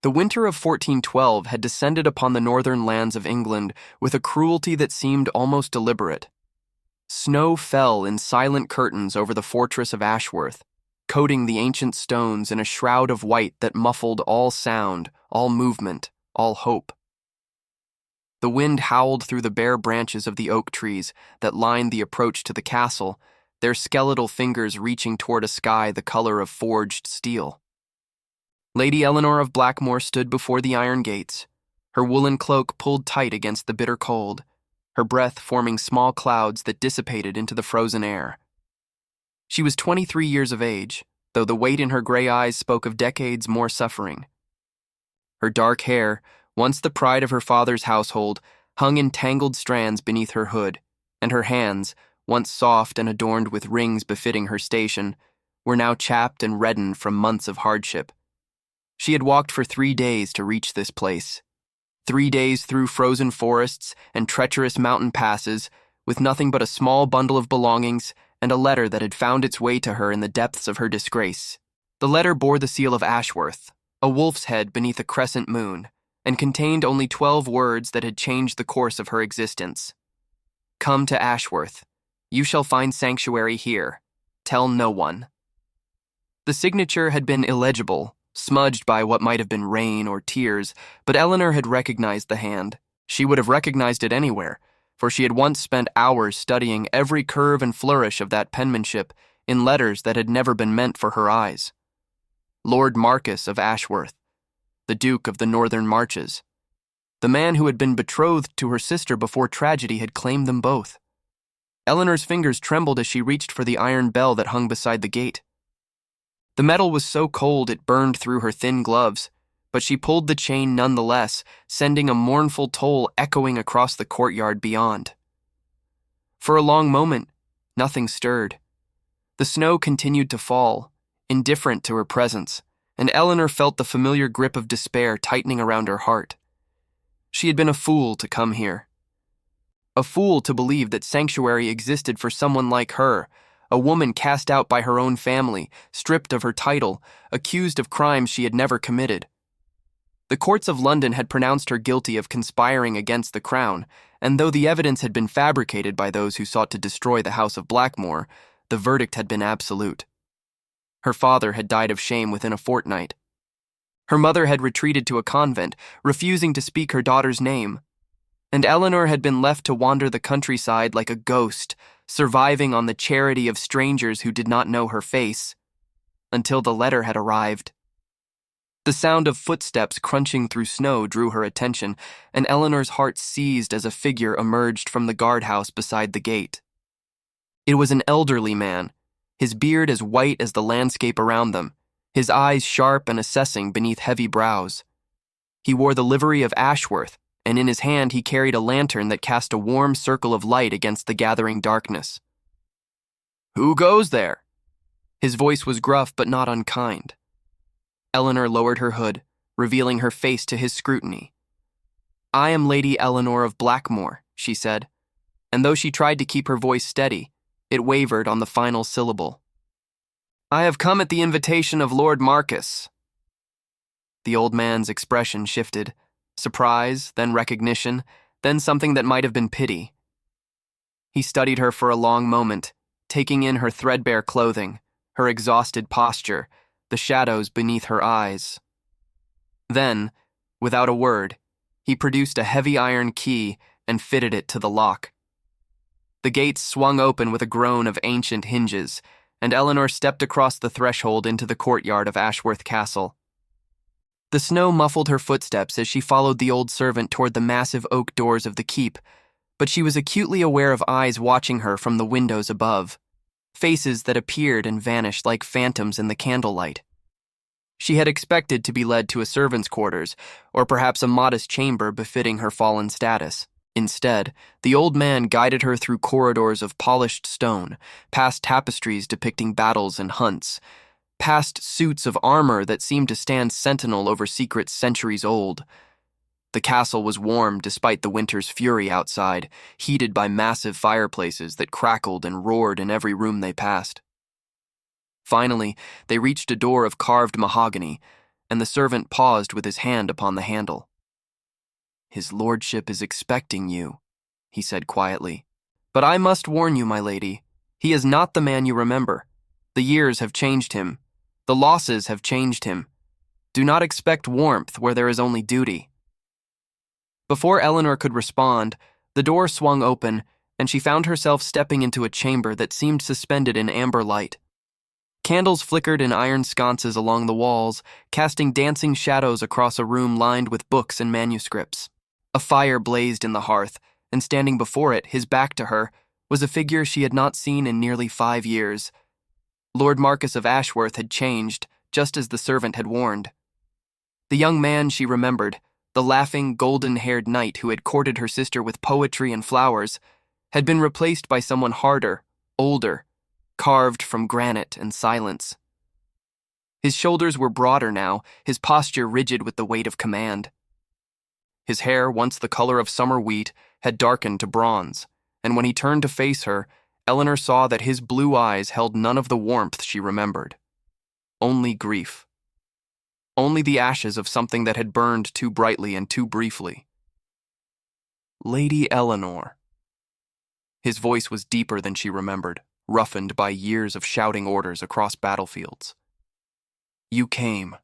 The winter of 1412 had descended upon the northern lands of England with a cruelty that seemed almost deliberate. Snow fell in silent curtains over the fortress of Ashworth, coating the ancient stones in a shroud of white that muffled all sound, all movement, all hope. The wind howled through the bare branches of the oak trees that lined the approach to the castle, their skeletal fingers reaching toward a sky the color of forged steel. Lady Eleanor of Blackmore stood before the iron gates, her woolen cloak pulled tight against the bitter cold, her breath forming small clouds that dissipated into the frozen air. She was 23 years of age, though the weight in her gray eyes spoke of decades more suffering. Her dark hair, once the pride of her father's household, hung in tangled strands beneath her hood, and her hands, once soft and adorned with rings befitting her station, were now chapped and reddened from months of hardship. She had walked for 3 days to reach this place. 3 days through frozen forests and treacherous mountain passes, with nothing but a small bundle of belongings and a letter that had found its way to her in the depths of her disgrace. The letter bore the seal of Ashworth, a wolf's head beneath a crescent moon, and contained only 12 words that had changed the course of her existence. Come to Ashworth. You shall find sanctuary here. Tell no one. The signature had been illegible, smudged by what might have been rain or tears, but Eleanor had recognized the hand. She would have recognized it anywhere, for she had once spent hours studying every curve and flourish of that penmanship in letters that had never been meant for her eyes. Lord Marquess of Ashworth, the Duke of the Northern Marches, the man who had been betrothed to her sister before tragedy had claimed them both. Eleanor's fingers trembled as she reached for the iron bell that hung beside the gate. The metal was so cold it burned through her thin gloves, but she pulled the chain nonetheless, sending a mournful toll echoing across the courtyard beyond. For a long moment, nothing stirred. The snow continued to fall, indifferent to her presence, and Eleanor felt the familiar grip of despair tightening around her heart. She had been a fool to come here. A fool to believe that sanctuary existed for someone like her, a woman cast out by her own family, stripped of her title, accused of crimes she had never committed. The courts of London had pronounced her guilty of conspiring against the crown, and though the evidence had been fabricated by those who sought to destroy the House of Blackmore, the verdict had been absolute. Her father had died of shame within a fortnight. Her mother had retreated to a convent, refusing to speak her daughter's name, and Eleanor had been left to wander the countryside like a ghost, surviving on the charity of strangers who did not know her face, until the letter had arrived. The sound of footsteps crunching through snow drew her attention, and Eleanor's heart seized as a figure emerged from the guardhouse beside the gate. It was an elderly man, his beard as white as the landscape around them, his eyes sharp and assessing beneath heavy brows. He wore the livery of Ashworth, and in his hand he carried a lantern that cast a warm circle of light against the gathering darkness. "Who goes there?" His voice was gruff but not unkind. Eleanor lowered her hood, revealing her face to his scrutiny. "I am Lady Eleanor of Blackmore," she said, and though she tried to keep her voice steady, it wavered on the final syllable. "I have come at the invitation of Lord Marquess." The old man's expression shifted. Surprise, then recognition, then something that might have been pity. He studied her for a long moment, taking in her threadbare clothing, her exhausted posture, the shadows beneath her eyes. Then, without a word, he produced a heavy iron key and fitted it to the lock. The gates swung open with a groan of ancient hinges, and Eleanor stepped across the threshold into the courtyard of Ashworth Castle. The snow muffled her footsteps as she followed the old servant toward the massive oak doors of the keep, but she was acutely aware of eyes watching her from the windows above, faces that appeared and vanished like phantoms in the candlelight. She had expected to be led to a servant's quarters, or perhaps a modest chamber befitting her fallen status. Instead, the old man guided her through corridors of polished stone, past tapestries depicting battles and hunts, past suits of armor that seemed to stand sentinel over secrets centuries old. The castle was warm despite the winter's fury outside, heated by massive fireplaces that crackled and roared in every room they passed. Finally, they reached a door of carved mahogany, and the servant paused with his hand upon the handle. "His lordship is expecting you," he said quietly. "But I must warn you, my lady, he is not the man you remember. The years have changed him. The losses have changed him. Do not expect warmth where there is only duty." Before Eleanor could respond, the door swung open, and she found herself stepping into a chamber that seemed suspended in amber light. Candles flickered in iron sconces along the walls, casting dancing shadows across a room lined with books and manuscripts. A fire blazed in the hearth, and standing before it, his back to her, was a figure she had not seen in nearly 5 years. Lord Marquess of Ashworth had changed, just as the servant had warned. The young man she remembered, the laughing, golden-haired knight who had courted her sister with poetry and flowers, had been replaced by someone harder, older, carved from granite and silence. His shoulders were broader now, his posture rigid with the weight of command. His hair, once the color of summer wheat, had darkened to bronze, and when he turned to face her, Eleanor saw that his blue eyes held none of the warmth she remembered. Only grief. Only the ashes of something that had burned too brightly and too briefly. "Lady Eleanor." His voice was deeper than she remembered, roughened by years of shouting orders across battlefields. "You came.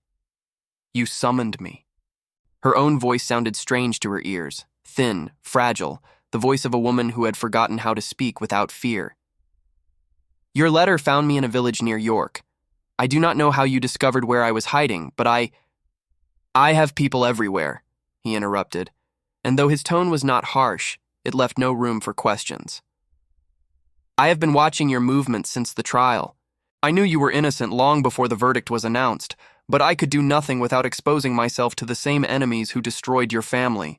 You summoned me." Her own voice sounded strange to her ears, thin, fragile, the voice of a woman who had forgotten how to speak without fear. "Your letter found me in a village near York. I do not know how you discovered where I was hiding, but I have people everywhere," he interrupted, and though his tone was not harsh, it left no room for questions. "I have been watching your movements since the trial. I knew you were innocent long before the verdict was announced, but I could do nothing without exposing myself to the same enemies who destroyed your family."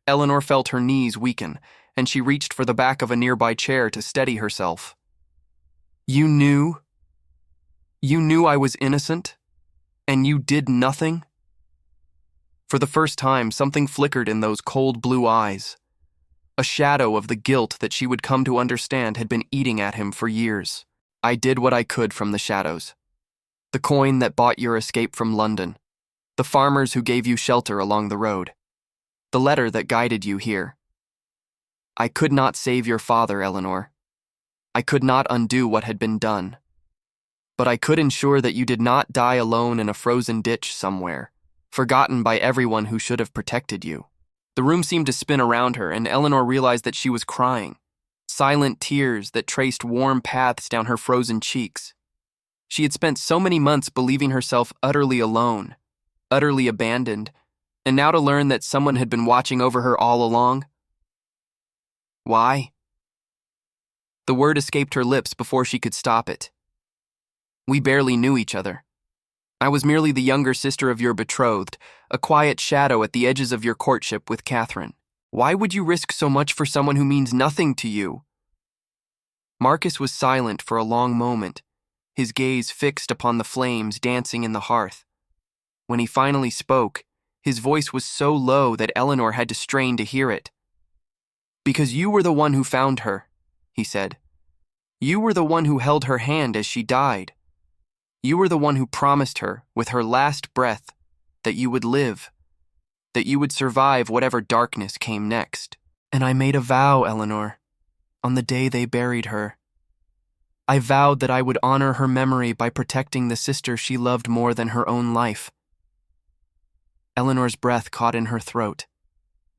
Eleanor felt her knees weaken, and she reached for the back of a nearby chair to steady herself. "You knew? You knew I was innocent? And you did nothing?" For the first time, something flickered in those cold blue eyes. A shadow of the guilt that she would come to understand had been eating at him for years. "I did what I could from the shadows. The coin that bought your escape from London. The farmers who gave you shelter along the road. The letter that guided you here. I could not save your father, Eleanor. I could not undo what had been done. But I could ensure that you did not die alone in a frozen ditch somewhere, forgotten by everyone who should have protected you." The room seemed to spin around her, and Eleanor realized that she was crying. Silent tears that traced warm paths down her frozen cheeks. She had spent so many months believing herself utterly alone, utterly abandoned, and now to learn that someone had been watching over her all along. "Why?" The word escaped her lips before she could stop it. "We barely knew each other. I was merely the younger sister of your betrothed, a quiet shadow at the edges of your courtship with Catherine. Why would you risk so much for someone who means nothing to you?" Marcus was silent for a long moment, his gaze fixed upon the flames dancing in the hearth. When he finally spoke, his voice was so low that Eleanor had to strain to hear it. "Because you were the one who found her," he said. "You were the one who held her hand as she died. You were the one who promised her, with her last breath, that you would live, that you would survive whatever darkness came next. And I made a vow, Eleanor, on the day they buried her. I vowed that I would honor her memory by protecting the sister she loved more than her own life." Eleanor's breath caught in her throat.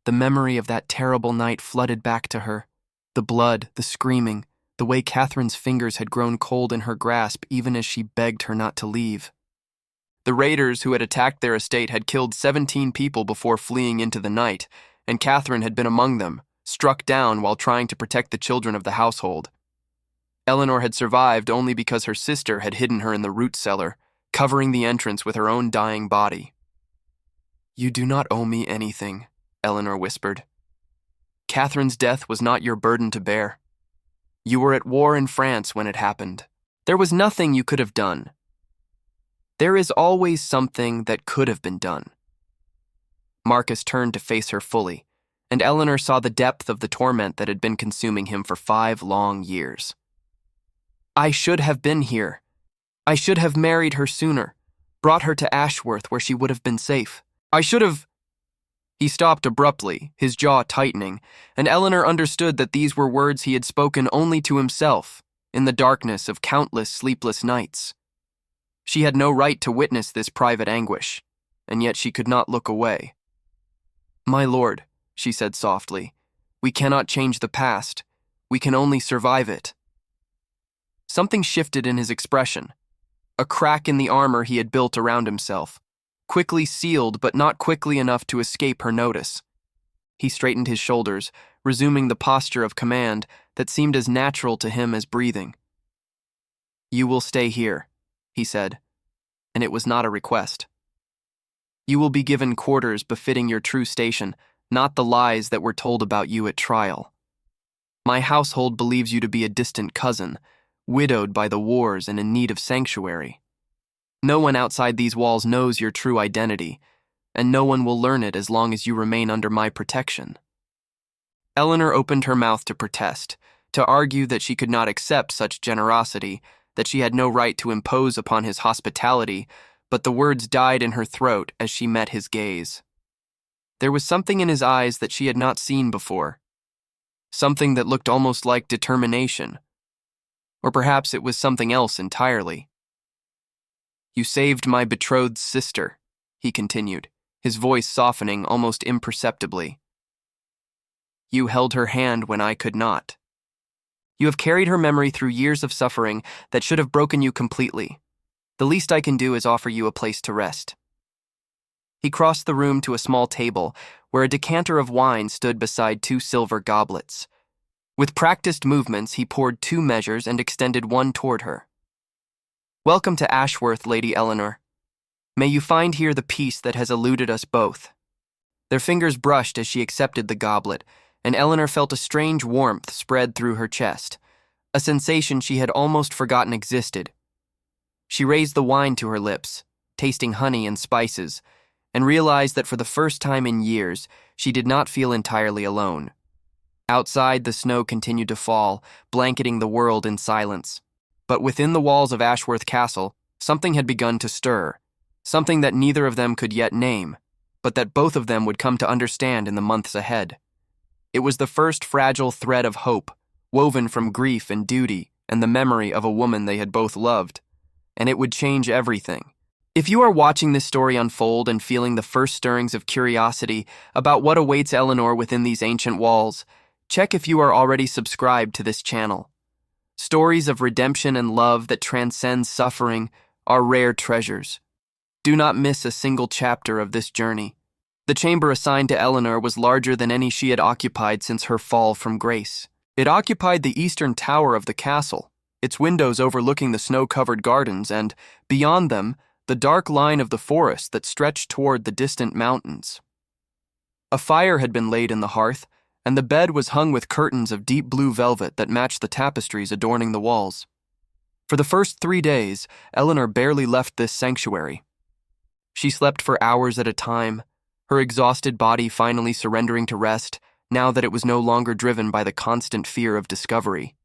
The memory of that terrible night flooded back to her. The blood, the screaming, the way Catherine's fingers had grown cold in her grasp even as she begged her not to leave. The raiders who had attacked their estate had killed 17 people before fleeing into the night, and Catherine had been among them, struck down while trying to protect the children of the household. Eleanor had survived only because her sister had hidden her in the root cellar, covering the entrance with her own dying body. "You do not owe me anything," Eleanor whispered. "Catherine's death was not your burden to bear. You were at war in France when it happened. There was nothing you could have done. There is always something that could have been done." Marcus turned to face her fully, and Eleanor saw the depth of the torment that had been consuming him for 5 long years. "I should have been here. I should have married her sooner. brought her to Ashworth where she would have been safe. I should have... He stopped abruptly, his jaw tightening, and Eleanor understood that these were words he had spoken only to himself, in the darkness of countless sleepless nights. She had no right to witness this private anguish, and yet she could not look away. "My lord," she said softly, "we cannot change the past. We can only survive it." Something shifted in his expression. A crack in the armor he had built around himself, quickly sealed but not quickly enough to escape her notice. He straightened his shoulders, resuming the posture of command that seemed as natural to him as breathing. "You will stay here," he said, and it was not a request. "You will be given quarters befitting your true station, not the lies that were told about you at trial. My household believes you to be a distant cousin, widowed by the wars and in need of sanctuary. No one outside these walls knows your true identity, and no one will learn it as long as you remain under my protection." Eleanor opened her mouth to protest, to argue that she could not accept such generosity, that she had no right to impose upon his hospitality, but the words died in her throat as she met his gaze. There was something in his eyes that she had not seen before, something that looked almost like determination. Or perhaps it was something else entirely. "You saved my betrothed's sister," he continued, his voice softening almost imperceptibly. "You held her hand when I could not. You have carried her memory through years of suffering that should have broken you completely. The least I can do is offer you a place to rest." He crossed the room to a small table where a decanter of wine stood beside 2 silver goblets. With practiced movements, he poured 2 measures and extended one toward her. "Welcome to Ashworth, Lady Eleanor. May you find here the peace that has eluded us both." Their fingers brushed as she accepted the goblet, and Eleanor felt a strange warmth spread through her chest, a sensation she had almost forgotten existed. She raised the wine to her lips, tasting honey and spices, and realized that for the first time in years, she did not feel entirely alone. Outside, the snow continued to fall, blanketing the world in silence. But within the walls of Ashworth Castle, something had begun to stir, something that neither of them could yet name, but that both of them would come to understand in the months ahead. It was the first fragile thread of hope, woven from grief and duty and the memory of a woman they had both loved, and it would change everything. If you are watching this story unfold and feeling the first stirrings of curiosity about what awaits Eleanor within these ancient walls, check if you are already subscribed to this channel. Stories of redemption and love that transcend suffering are rare treasures. Do not miss a single chapter of this journey. The chamber assigned to Eleanor was larger than any she had occupied since her fall from grace. It occupied the eastern tower of the castle, its windows overlooking the snow-covered gardens and, beyond them, the dark line of the forest that stretched toward the distant mountains. A fire had been laid in the hearth, and the bed was hung with curtains of deep blue velvet that matched the tapestries adorning the walls. For the first 3 days, Eleanor barely left this sanctuary. She slept for hours at a time, her exhausted body finally surrendering to rest now that it was no longer driven by the constant fear of discovery.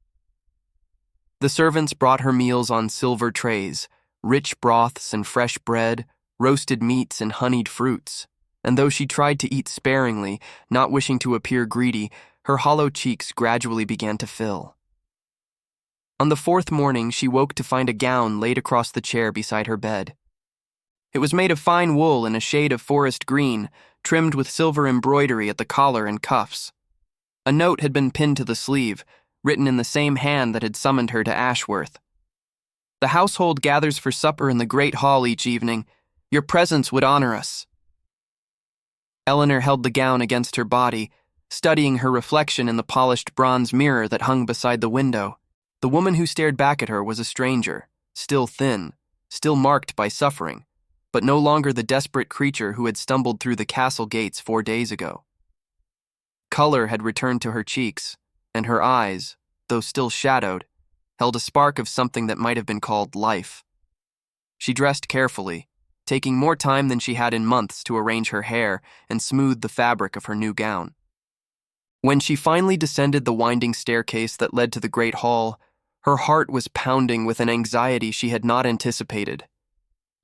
The servants brought her meals on silver trays, rich broths and fresh bread, roasted meats and honeyed fruits, and though she tried to eat sparingly, not wishing to appear greedy, her hollow cheeks gradually began to fill. On the 4th morning, she woke to find a gown laid across the chair beside her bed. It was made of fine wool in a shade of forest green, trimmed with silver embroidery at the collar and cuffs. A note had been pinned to the sleeve, written in the same hand that had summoned her to Ashworth. "The household gathers for supper in the great hall each evening. Your presence would honor us." Eleanor held the gown against her body, studying her reflection in the polished bronze mirror that hung beside the window. The woman who stared back at her was a stranger, still thin, still marked by suffering, but no longer the desperate creature who had stumbled through the castle gates 4 days ago. Color had returned to her cheeks, and her eyes, though still shadowed, held a spark of something that might have been called life. She dressed carefully, taking more time than she had in months to arrange her hair and smooth the fabric of her new gown. When she finally descended the winding staircase that led to the great hall, her heart was pounding with an anxiety she had not anticipated.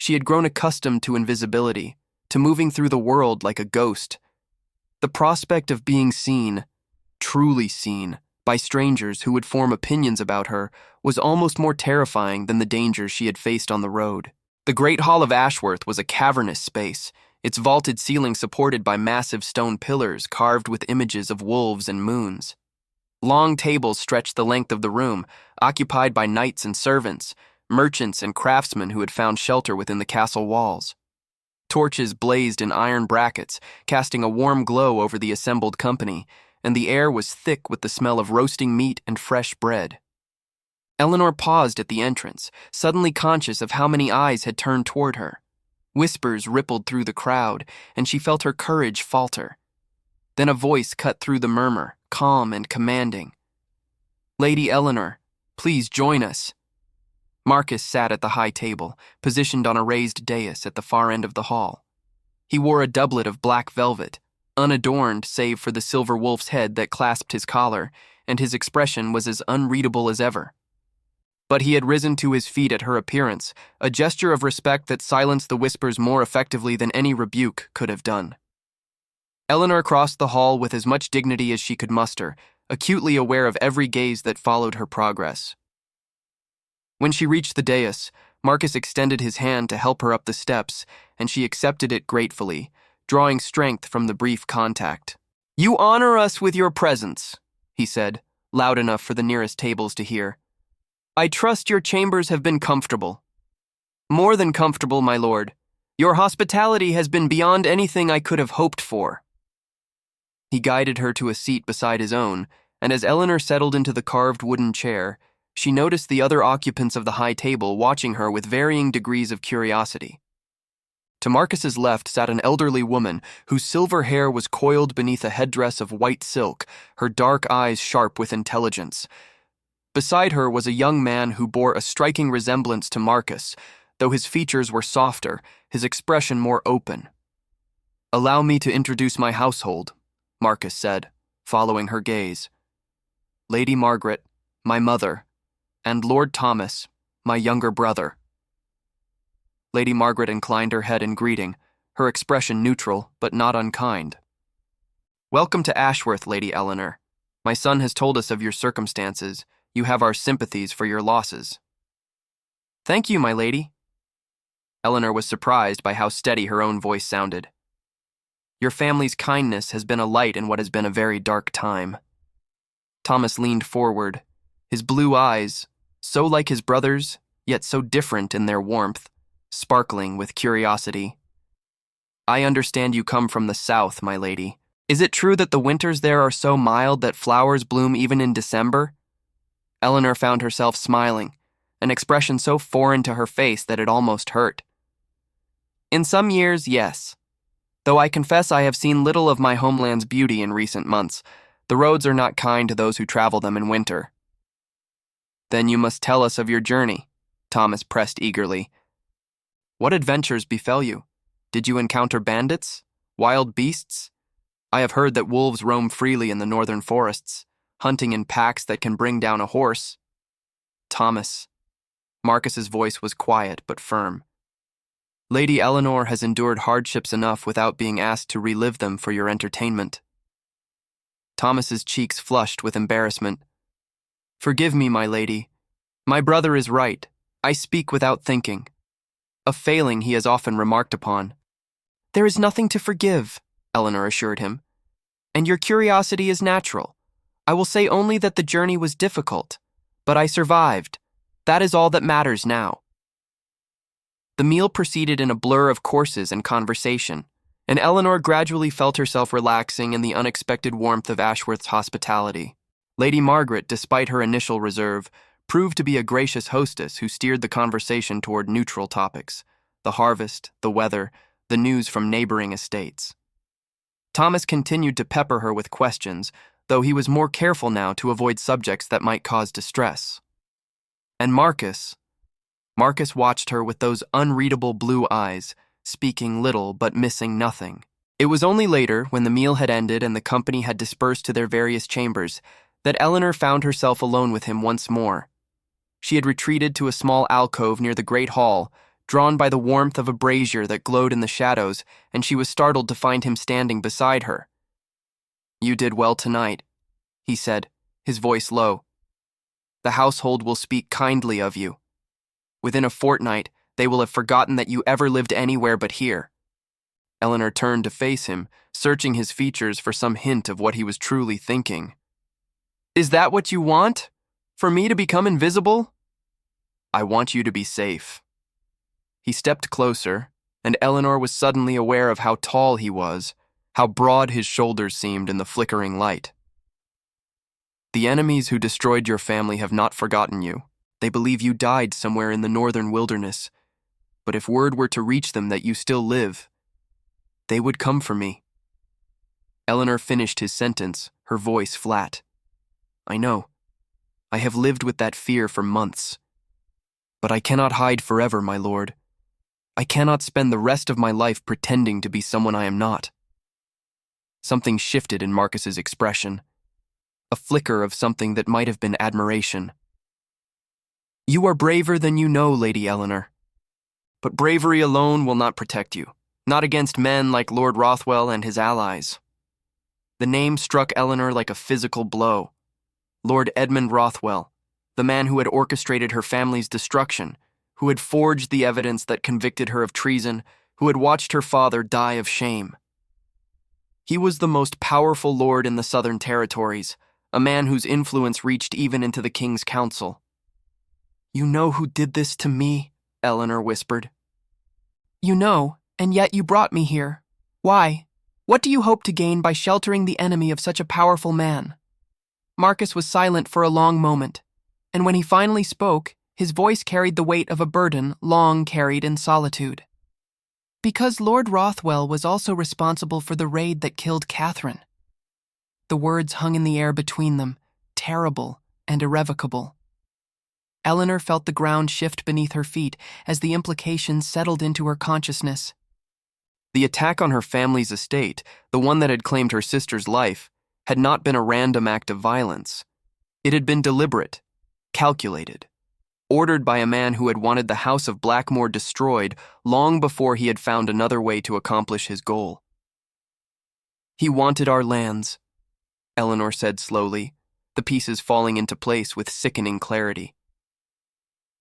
She had grown accustomed to invisibility, to moving through the world like a ghost. The prospect of being seen, truly seen, by strangers who would form opinions about her was almost more terrifying than the dangers she had faced on the road. The Great Hall of Ashworth was a cavernous space, its vaulted ceiling supported by massive stone pillars carved with images of wolves and moons. Long tables stretched the length of the room, occupied by knights and servants, merchants and craftsmen who had found shelter within the castle walls. Torches blazed in iron brackets, casting a warm glow over the assembled company, and the air was thick with the smell of roasting meat and fresh bread. Eleanor paused at the entrance, suddenly conscious of how many eyes had turned toward her. Whispers rippled through the crowd, and she felt her courage falter. Then a voice cut through the murmur, calm and commanding. "Lady Eleanor, please join us." Marcus sat at the high table, positioned on a raised dais at the far end of the hall. He wore a doublet of black velvet, unadorned save for the silver wolf's head that clasped his collar, and his expression was as unreadable as ever. But he had risen to his feet at her appearance, a gesture of respect that silenced the whispers more effectively than any rebuke could have done. Eleanor crossed the hall with as much dignity as she could muster, acutely aware of every gaze that followed her progress. When she reached the dais, Marcus extended his hand to help her up the steps, and she accepted it gratefully, drawing strength from the brief contact. "You honor us with your presence," he said, loud enough for the nearest tables to hear. "I trust your chambers have been comfortable." "More than comfortable, my lord. Your hospitality has been beyond anything I could have hoped for." He guided her to a seat beside his own, and as Eleanor settled into the carved wooden chair, she noticed the other occupants of the high table watching her with varying degrees of curiosity. To Marcus's left sat an elderly woman whose silver hair was coiled beneath a headdress of white silk, her dark eyes sharp with intelligence. Beside her was a young man who bore a striking resemblance to Marcus, though his features were softer, his expression more open. "Allow me to introduce my household," Marcus said, following her gaze. "Lady Margaret, my mother, and Lord Thomas, my younger brother." Lady Margaret inclined her head in greeting, her expression neutral but not unkind. "Welcome to Ashworth, Lady Eleanor. My son has told us of your circumstances. You have our sympathies for your losses." "Thank you, my lady." Eleanor was surprised by how steady her own voice sounded. "Your family's kindness has been a light in what has been a very dark time." Thomas leaned forward, his blue eyes, so like his brother's, yet so different in their warmth, sparkling with curiosity. "I understand you come from the south, my lady. Is it true that the winters there are so mild that flowers bloom even in December?" Eleanor found herself smiling, an expression so foreign to her face that it almost hurt. "In some years, yes. Though I confess I have seen little of my homeland's beauty in recent months. The roads are not kind to those who travel them in winter." "Then you must tell us of your journey," Thomas pressed eagerly. "What adventures befell you? Did you encounter bandits? Wild beasts? I have heard that wolves roam freely in the northern forests, hunting in packs that can bring down a horse." "Thomas." Marcus's voice was quiet but firm. "Lady Eleanor has endured hardships enough without being asked to relive them for your entertainment." Thomas's cheeks flushed with embarrassment. "Forgive me, my lady. My brother is right. I speak without thinking. A failing he has often remarked upon." "There is nothing to forgive," Eleanor assured him. "And your curiosity is natural. I will say only that the journey was difficult, but I survived. That is all that matters now." The meal proceeded in a blur of courses and conversation, and Eleanor gradually felt herself relaxing in the unexpected warmth of Ashworth's hospitality. Lady Margaret, despite her initial reserve, proved to be a gracious hostess who steered the conversation toward neutral topics: the harvest, the weather, the news from neighboring estates. Thomas continued to pepper her with questions, though he was more careful now to avoid subjects that might cause distress. And Marcus watched her with those unreadable blue eyes, speaking little but missing nothing. It was only later, when the meal had ended and the company had dispersed to their various chambers, that Eleanor found herself alone with him once more. She had retreated to a small alcove near the great hall, drawn by the warmth of a brazier that glowed in the shadows, and she was startled to find him standing beside her. "You did well tonight," he said, his voice low. "The household will speak kindly of you. Within a fortnight, they will have forgotten that you ever lived anywhere but here." Eleanor turned to face him, searching his features for some hint of what he was truly thinking. "Is that what you want? For me to become invisible?" "I want you to be safe." He stepped closer, and Eleanor was suddenly aware of how tall he was, how broad his shoulders seemed in the flickering light. "The enemies who destroyed your family have not forgotten you. They believe you died somewhere in the northern wilderness. But if word were to reach them that you still live, they would come for me." Eleanor finished his sentence, her voice flat. "I know. I have lived with that fear for months. But I cannot hide forever, my lord. I cannot spend the rest of my life pretending to be someone I am not." Something shifted in Marcus's expression, a flicker of something that might have been admiration. "You are braver than you know, Lady Eleanor. But bravery alone will not protect you, not against men like Lord Rothwell and his allies." The name struck Eleanor like a physical blow. Lord Edmund Rothwell, the man who had orchestrated her family's destruction, who had forged the evidence that convicted her of treason, who had watched her father die of shame. He was the most powerful lord in the Southern Territories, a man whose influence reached even into the king's council. "You know who did this to me?" Eleanor whispered. "You know, and yet you brought me here. Why? What do you hope to gain by sheltering the enemy of such a powerful man?" Marcus was silent for a long moment, and when he finally spoke, his voice carried the weight of a burden long carried in solitude. "Because Lord Rothwell was also responsible for the raid that killed Catherine." The words hung in the air between them, terrible and irrevocable. Eleanor felt the ground shift beneath her feet as the implications settled into her consciousness. The attack on her family's estate, the one that had claimed her sister's life, had not been a random act of violence. It had been deliberate, calculated, ordered by a man who had wanted the House of Blackmore destroyed long before he had found another way to accomplish his goal. "He wanted our lands," Eleanor said slowly, the pieces falling into place with sickening clarity.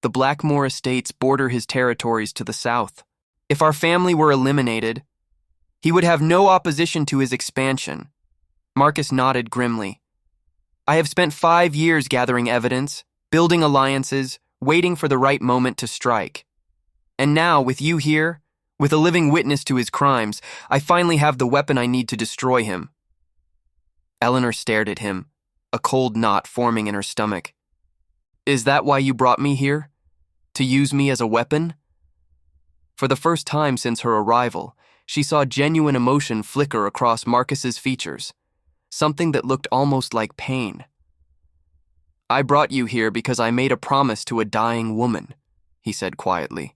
"The Blackmore estates border his territories to the south. If our family were eliminated, he would have no opposition to his expansion." Marcus nodded grimly. "I have spent 5 years gathering evidence, building alliances, waiting for the right moment to strike. And now, with you here, with a living witness to his crimes, I finally have the weapon I need to destroy him." Eleanor stared at him, a cold knot forming in her stomach. "Is that why you brought me here? To use me as a weapon?" For the first time since her arrival, she saw genuine emotion flicker across Marcus's features, something that looked almost like pain. "I brought you here because I made a promise to a dying woman," he said quietly.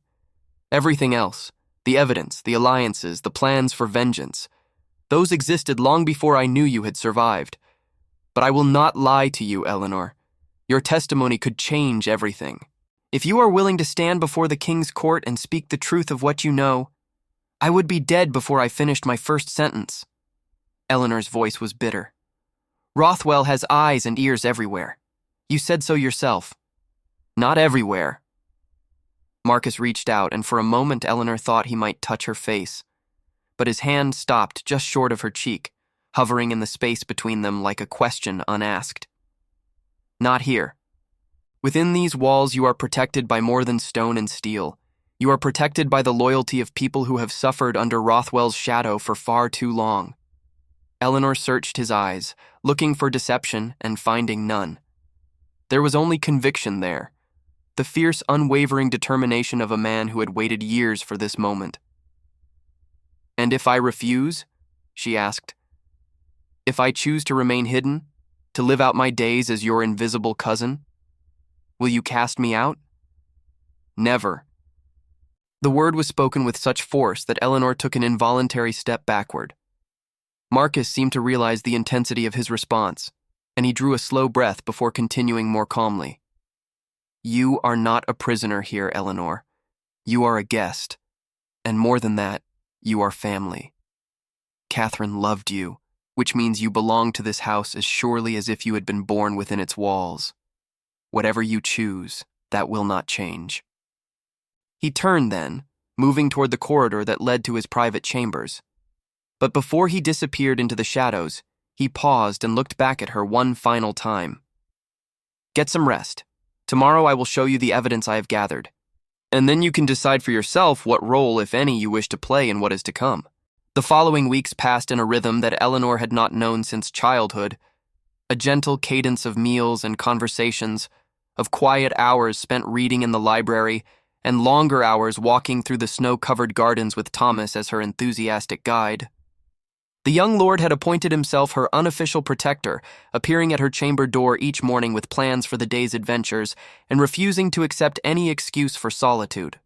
"Everything else, the evidence, the alliances, the plans for vengeance, those existed long before I knew you had survived. But I will not lie to you, Eleanor. Your testimony could change everything. If you are willing to stand before the king's court and speak the truth of what you know, I would be dead before I finished my first sentence." Eleanor's voice was bitter. "Rothwell has eyes and ears everywhere. You said so yourself." "Not everywhere." Marcus reached out, and for a moment Eleanor thought he might touch her face. But his hand stopped just short of her cheek, hovering in the space between them like a question unasked. "Not here. Within these walls you are protected by more than stone and steel. You are protected by the loyalty of people who have suffered under Rothwell's shadow for far too long." Eleanor searched his eyes, looking for deception and finding none. There was only conviction there, the fierce, unwavering determination of a man who had waited years for this moment. "And if I refuse?" she asked. "If I choose to remain hidden, to live out my days as your invisible cousin, will you cast me out?" "Never." The word was spoken with such force that Eleanor took an involuntary step backward. Marcus seemed to realize the intensity of his response, and he drew a slow breath before continuing more calmly. "You are not a prisoner here, Eleanor. You are a guest, and more than that, you are family. Catherine loved you, which means you belong to this house as surely as if you had been born within its walls. Whatever you choose, that will not change." He turned then, moving toward the corridor that led to his private chambers. But before he disappeared into the shadows, he paused and looked back at her one final time. "Get some rest. Tomorrow I will show you the evidence I have gathered. And then you can decide for yourself what role, if any, you wish to play in what is to come." The following weeks passed in a rhythm that Eleanor had not known since childhood, a gentle cadence of meals and conversations, of quiet hours spent reading in the library, and longer hours walking through the snow-covered gardens with Thomas as her enthusiastic guide. The young lord had appointed himself her unofficial protector, appearing at her chamber door each morning with plans for the day's adventures and refusing to accept any excuse for solitude.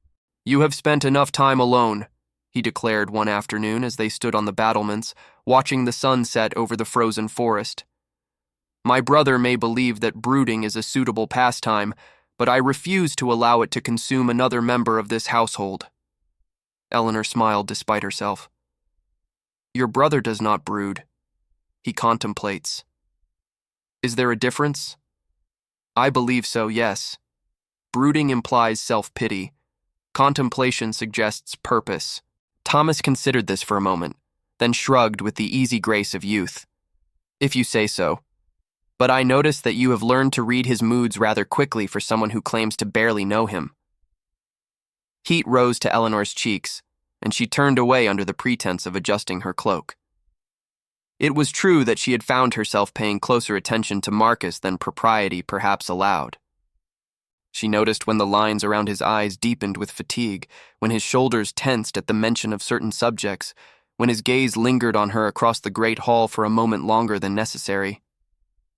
"You have spent enough time alone," he declared one afternoon as they stood on the battlements, watching the sun set over the frozen forest. "My brother may believe that brooding is a suitable pastime, but I refuse to allow it to consume another member of this household." Eleanor smiled despite herself. "Your brother does not brood. He contemplates. Is there a difference?" "I believe so, yes. Brooding implies self-pity. Contemplation suggests purpose." Thomas considered this for a moment, then shrugged with the easy grace of youth. "If you say so. But I notice that you have learned to read his moods rather quickly for someone who claims to barely know him." Heat rose to Eleanor's cheeks, and she turned away under the pretense of adjusting her cloak. It was true that she had found herself paying closer attention to Marcus than propriety perhaps allowed. She noticed when the lines around his eyes deepened with fatigue, when his shoulders tensed at the mention of certain subjects, when his gaze lingered on her across the great hall for a moment longer than necessary.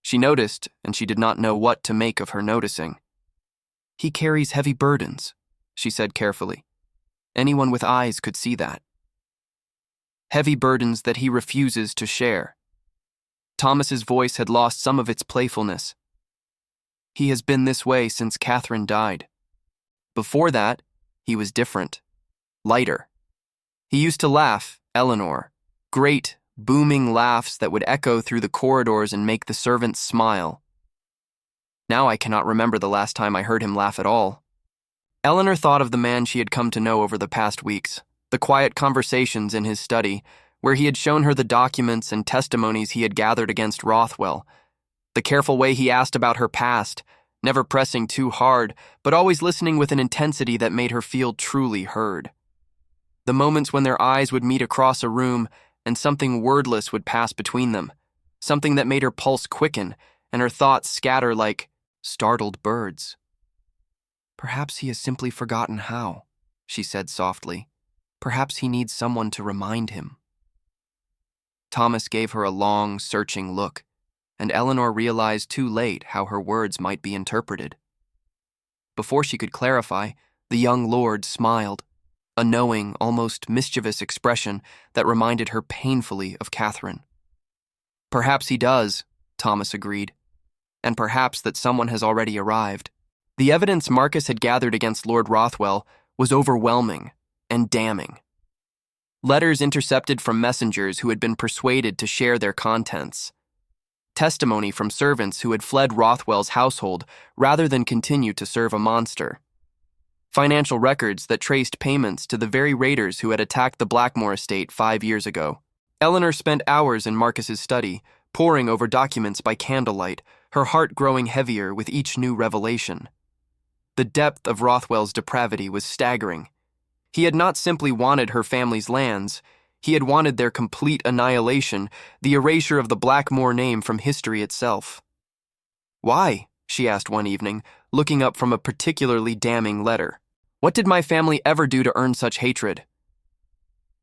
She noticed, and she did not know what to make of her noticing. "He carries heavy burdens," she said carefully. Anyone with eyes could see that. "Heavy burdens that he refuses to share." Thomas's voice had lost some of its playfulness. "He has been this way since Catherine died. Before that, he was different, lighter. He used to laugh, Eleanor, great, booming laughs that would echo through the corridors and make the servants smile. Now I cannot remember the last time I heard him laugh at all." Eleanor thought of the man she had come to know over the past weeks, the quiet conversations in his study, where he had shown her the documents and testimonies he had gathered against Rothwell, the careful way he asked about her past, never pressing too hard, but always listening with an intensity that made her feel truly heard. The moments when their eyes would meet across a room and something wordless would pass between them, something that made her pulse quicken and her thoughts scatter like startled birds. "Perhaps he has simply forgotten how," she said softly. "Perhaps he needs someone to remind him." Thomas gave her a long, searching look, and Eleanor realized too late how her words might be interpreted. Before she could clarify, the young lord smiled, a knowing, almost mischievous expression that reminded her painfully of Catherine. "Perhaps he does," Thomas agreed, "and perhaps that someone has already arrived." The evidence Marcus had gathered against Lord Rothwell was overwhelming and damning. Letters intercepted from messengers who had been persuaded to share their contents. Testimony from servants who had fled Rothwell's household rather than continue to serve a monster. Financial records that traced payments to the very raiders who had attacked the Blackmore estate 5 years ago. Eleanor spent hours in Marcus's study, poring over documents by candlelight, her heart growing heavier with each new revelation. The depth of Rothwell's depravity was staggering. He had not simply wanted her family's lands, he had wanted their complete annihilation, the erasure of the Blackmore name from history itself. "Why?" she asked one evening, looking up from a particularly damning letter. "What did my family ever do to earn such hatred?"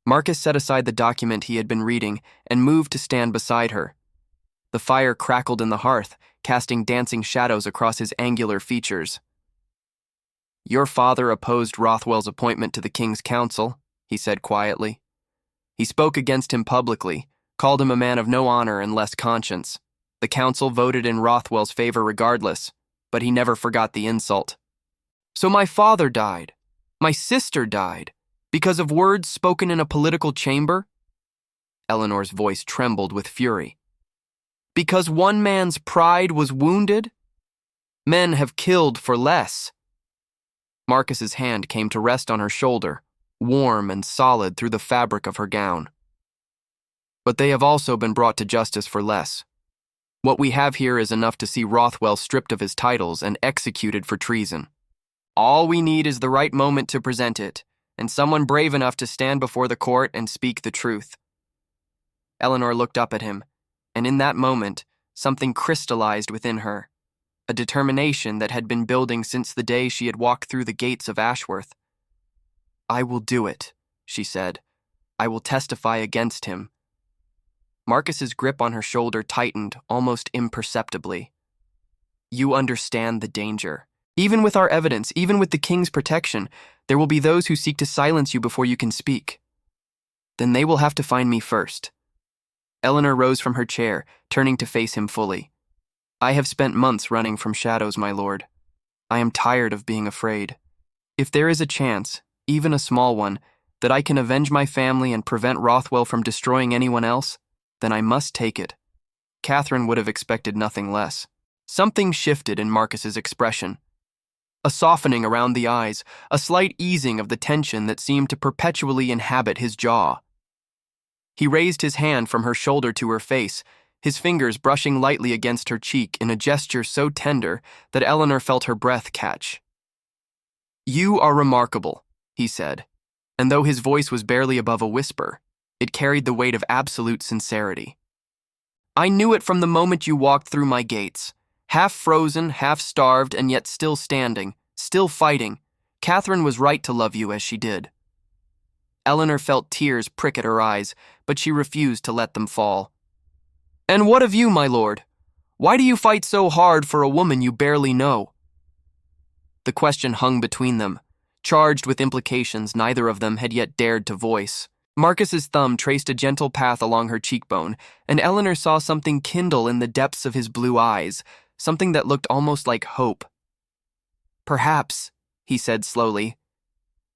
Marcus set aside the document he had been reading and moved to stand beside her. The fire crackled in the hearth, casting dancing shadows across his angular features. "Your father opposed Rothwell's appointment to the King's Council," he said quietly. "He spoke against him publicly, called him a man of no honor and less conscience. The council voted in Rothwell's favor regardless, but he never forgot the insult. So my father died. My sister died because of words spoken in a political chamber? Eleanor's voice trembled with fury. Because one man's pride was wounded? Men have killed for less. Marcus's hand came to rest on her shoulder, warm and solid through the fabric of her gown. But they have also been brought to justice for less. What we have here is enough to see Rothwell stripped of his titles and executed for treason. All we need is the right moment to present it, and someone brave enough to stand before the court and speak the truth. Eleanor looked up at him, and in that moment, something crystallized within her, a determination that had been building since the day she had walked through the gates of Ashworth. I will do it, she said. I will testify against him. Marcus's grip on her shoulder tightened almost imperceptibly. You understand the danger. Even with our evidence, even with the king's protection, there will be those who seek to silence you before you can speak. Then they will have to find me first. Eleanor rose from her chair, turning to face him fully. I have spent months running from shadows, my lord. I am tired of being afraid. If there is a chance, even a small one, that I can avenge my family and prevent Rothwell from destroying anyone else, then I must take it. Catherine would have expected nothing less. Something shifted in Marcus's expression. A softening around the eyes, a slight easing of the tension that seemed to perpetually inhabit his jaw. He raised his hand from her shoulder to her face, his fingers brushing lightly against her cheek in a gesture so tender that Eleanor felt her breath catch. You are remarkable, he said, and though his voice was barely above a whisper, it carried the weight of absolute sincerity. I knew it from the moment you walked through my gates. Half frozen, half starved, and yet still standing, still fighting. Catherine was right to love you as she did. Eleanor felt tears prick at her eyes, but she refused to let them fall. And what of you, my lord? Why do you fight so hard for a woman you barely know? The question hung between them, charged with implications neither of them had yet dared to voice. Marcus's thumb traced a gentle path along her cheekbone, and Eleanor saw something kindle in the depths of his blue eyes, something that looked almost like hope. Perhaps, he said slowly,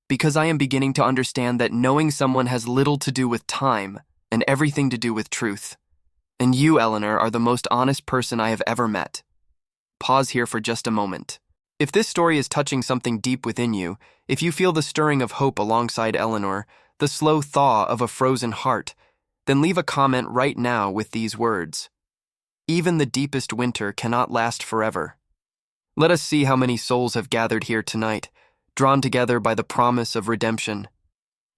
because I am beginning to understand that knowing someone has little to do with time and everything to do with truth. And you, Eleanor, are the most honest person I have ever met. Pause here for just a moment. If this story is touching something deep within you, if you feel the stirring of hope alongside Eleanor, the slow thaw of a frozen heart, then leave a comment right now with these words. Even the deepest winter cannot last forever. Let us see how many souls have gathered here tonight, drawn together by the promise of redemption.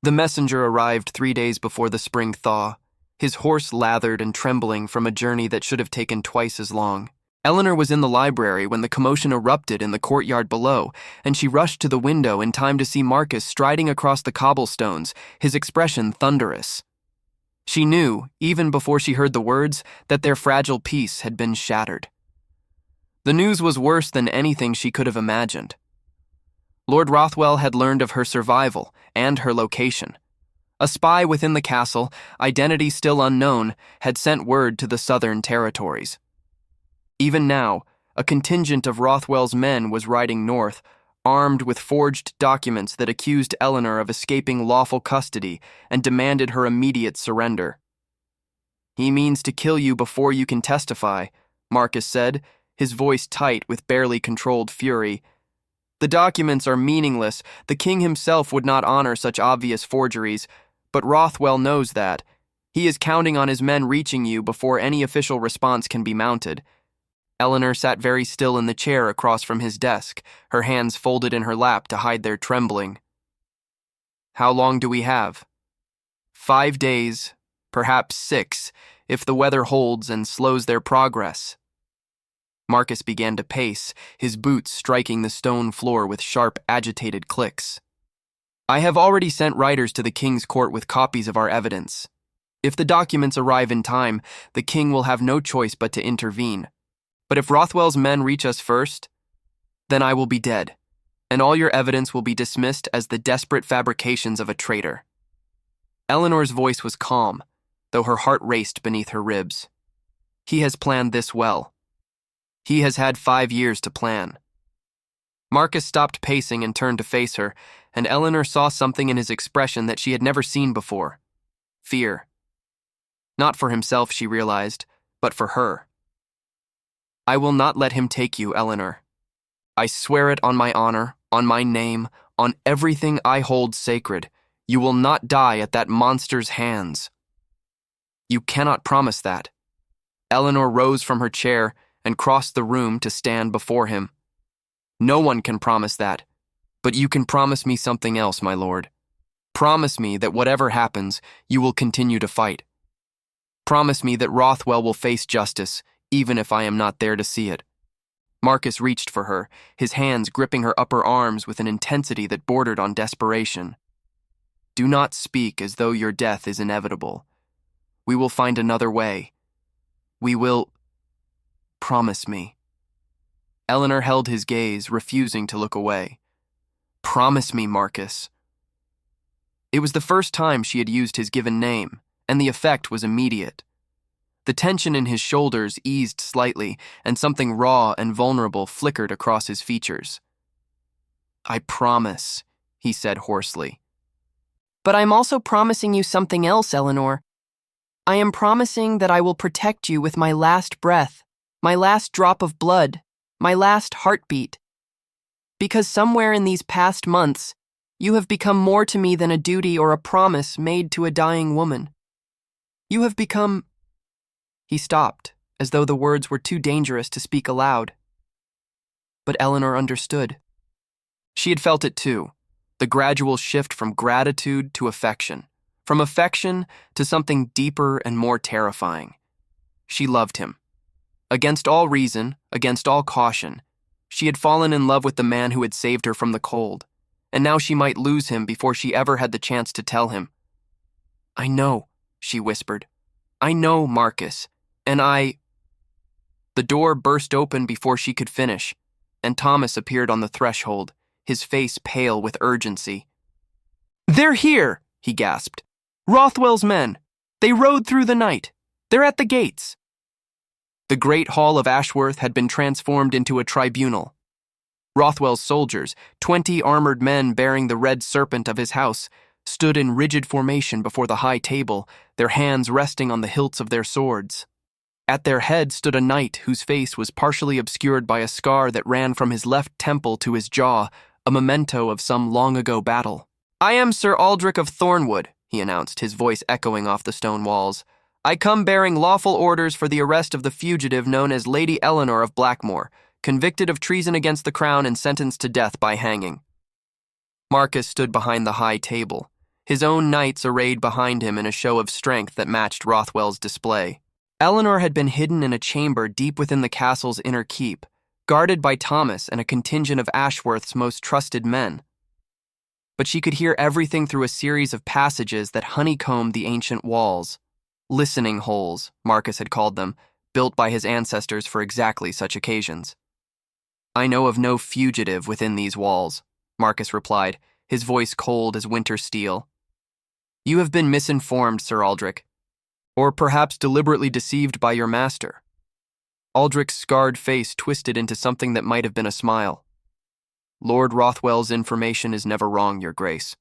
The messenger arrived 3 days before the spring thaw, his horse lathered and trembling from a journey that should have taken twice as long. Eleanor was in the library when the commotion erupted in the courtyard below, and she rushed to the window in time to see Marcus striding across the cobblestones, his expression thunderous. She knew, even before she heard the words, that their fragile peace had been shattered. The news was worse than anything she could have imagined. Lord Rothwell had learned of her survival and her location. A spy within the castle, identity still unknown, had sent word to the southern territories. Even now, a contingent of Rothwell's men was riding north, armed with forged documents that accused Eleanor of escaping lawful custody and demanded her immediate surrender. He means to kill you before you can testify, Marcus said, his voice tight with barely controlled fury. The documents are meaningless. The king himself would not honor such obvious forgeries, but Rothwell knows that. He is counting on his men reaching you before any official response can be mounted. Eleanor sat very still in the chair across from his desk, her hands folded in her lap to hide their trembling. How long do we have? 5 days, perhaps 6, if the weather holds and slows their progress. Marcus began to pace, his boots striking the stone floor with sharp, agitated clicks. I have already sent riders to the king's court with copies of our evidence. If the documents arrive in time, the king will have no choice but to intervene. But if Rothwell's men reach us first, then I will be dead, and all your evidence will be dismissed as the desperate fabrications of a traitor. Eleanor's voice was calm, though her heart raced beneath her ribs. He has planned this well. He has had 5 years to plan. Marcus stopped pacing and turned to face her, and Eleanor saw something in his expression that she had never seen before. Fear. Not for himself, she realized, but for her. "I will not let him take you, Eleanor. I swear it on my honor, on my name, on everything I hold sacred. You will not die at that monster's hands." "You cannot promise that." Eleanor rose from her chair and crossed the room to stand before him. "No one can promise that, but you can promise me something else, my lord. Promise me that whatever happens, you will continue to fight. Promise me that Rothwell will face justice, even if I am not there to see it." Marcus reached for her, his hands gripping her upper arms with an intensity that bordered on desperation. "Do not speak as though your death is inevitable. We will find another way. We will... Promise me." Eleanor held his gaze, refusing to look away. "Promise me, Marcus." It was the first time she had used his given name, and the effect was immediate. The tension in his shoulders eased slightly, and something raw and vulnerable flickered across his features. "I promise," he said hoarsely. "But I'm also promising you something else, Eleanor. I am promising that I will protect you with my last breath, my last drop of blood, my last heartbeat. Because somewhere in these past months, you have become more to me than a duty or a promise made to a dying woman. You have become..." He stopped, as though the words were too dangerous to speak aloud. But Eleanor understood. She had felt it too, the gradual shift from gratitude to affection, from affection to something deeper and more terrifying. She loved him. Against all reason, against all caution, she had fallen in love with the man who had saved her from the cold, and now she might lose him before she ever had the chance to tell him. "I know," she whispered. "I know, Marcus, and I..." The door burst open before she could finish, and Thomas appeared on the threshold, his face pale with urgency. "They're here," he gasped. "Rothwell's men. They rode through the night. They're at the gates." The great hall of Ashworth had been transformed into a tribunal. Rothwell's soldiers, 20 armored men bearing the red serpent of his house, stood in rigid formation before the high table, their hands resting on the hilts of their swords. At their head stood a knight whose face was partially obscured by a scar that ran from his left temple to his jaw, a memento of some long-ago battle. "I am Sir Aldrich of Thornwood," he announced, his voice echoing off the stone walls. "I come bearing lawful orders for the arrest of the fugitive known as Lady Eleanor of Blackmore, convicted of treason against the crown and sentenced to death by hanging." Marcus stood behind the high table, his own knights arrayed behind him in a show of strength that matched Rothwell's display. Eleanor had been hidden in a chamber deep within the castle's inner keep, guarded by Thomas and a contingent of Ashworth's most trusted men. But she could hear everything through a series of passages that honeycombed the ancient walls. Listening holes, Marcus had called them, built by his ancestors for exactly such occasions. "I know of no fugitive within these walls," Marcus replied, his voice cold as winter steel. "You have been misinformed, Sir Aldrich, or perhaps deliberately deceived by your master." Aldrich's scarred face twisted into something that might have been a smile. "Lord Rothwell's information is never wrong, Your Grace.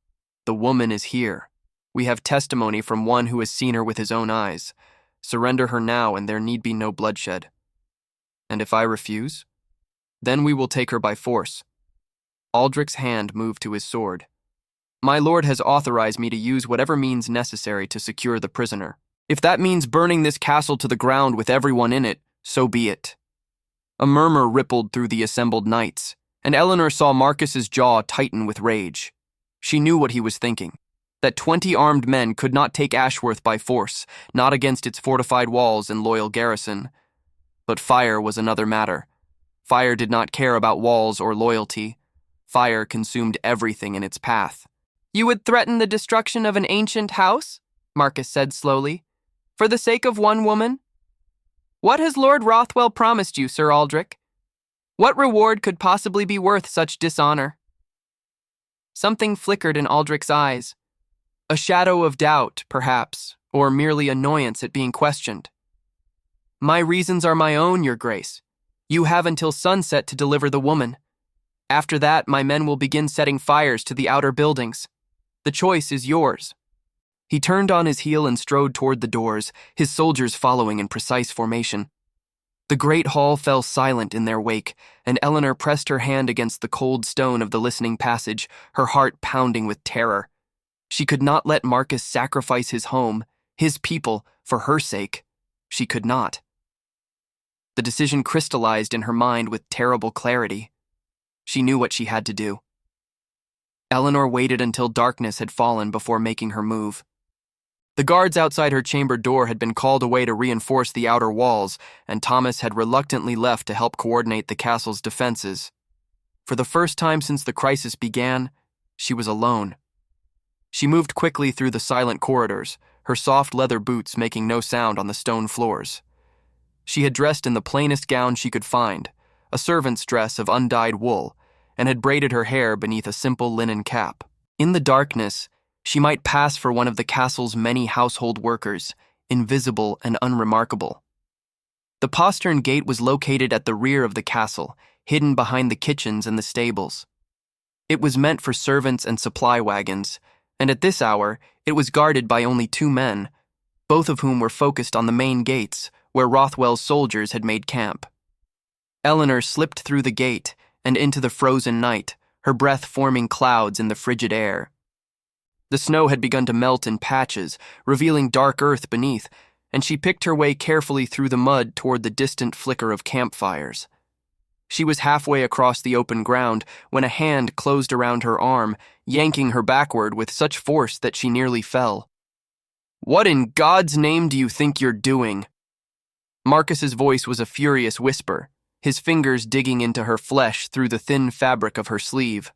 The woman is here. We have testimony from one who has seen her with his own eyes. Surrender her now, and there need be no bloodshed. And if I refuse, then we will take her by force." Aldrich's hand moved to his sword. "My lord has authorized me to use whatever means necessary to secure the prisoner. If that means burning this castle to the ground with everyone in it, so be it." A murmur rippled through the assembled knights, and Eleanor saw Marcus's jaw tighten with rage. She knew what he was thinking, that 20 armed men could not take Ashworth by force, not against its fortified walls and loyal garrison. But fire was another matter. Fire did not care about walls or loyalty. Fire consumed everything in its path. "You would threaten the destruction of an ancient house?" Marcus said slowly. "For the sake of one woman? What has Lord Rothwell promised you, Sir Aldrich? What reward could possibly be worth such dishonor?" Something flickered in Aldrich's eyes. A shadow of doubt, perhaps, or merely annoyance at being questioned. "My reasons are my own, Your Grace. You have until sunset to deliver the woman." After that, my men will begin setting fires to the outer buildings. The choice is yours." He turned on his heel and strode toward the doors, his soldiers following in precise formation. The great hall fell silent in their wake, and Eleanor pressed her hand against the cold stone of the listening passage, her heart pounding with terror. She could not let Marcus sacrifice his home, his people, for her sake. She could not. The decision crystallized in her mind with terrible clarity. She knew what she had to do. Eleanor waited until darkness had fallen before making her move. The guards outside her chamber door had been called away to reinforce the outer walls, and Thomas had reluctantly left to help coordinate the castle's defenses. For the first time since the crisis began, she was alone. She moved quickly through the silent corridors, her soft leather boots making no sound on the stone floors. She had dressed in the plainest gown she could find, a servant's dress of undyed wool, and had braided her hair beneath a simple linen cap. In the darkness, she might pass for one of the castle's many household workers, invisible and unremarkable. The postern gate was located at the rear of the castle, hidden behind the kitchens and the stables. It was meant for servants and supply wagons, and at this hour, it was guarded by only 2 men, both of whom were focused on the main gates, where Rothwell's soldiers had made camp. Eleanor slipped through the gate and into the frozen night, her breath forming clouds in the frigid air. The snow had begun to melt in patches, revealing dark earth beneath, and she picked her way carefully through the mud toward the distant flicker of campfires. She was halfway across the open ground when a hand closed around her arm, yanking her backward with such force that she nearly fell. "What in God's name do you think you're doing?" Marcus's voice was a furious whisper, his fingers digging into her flesh through the thin fabric of her sleeve.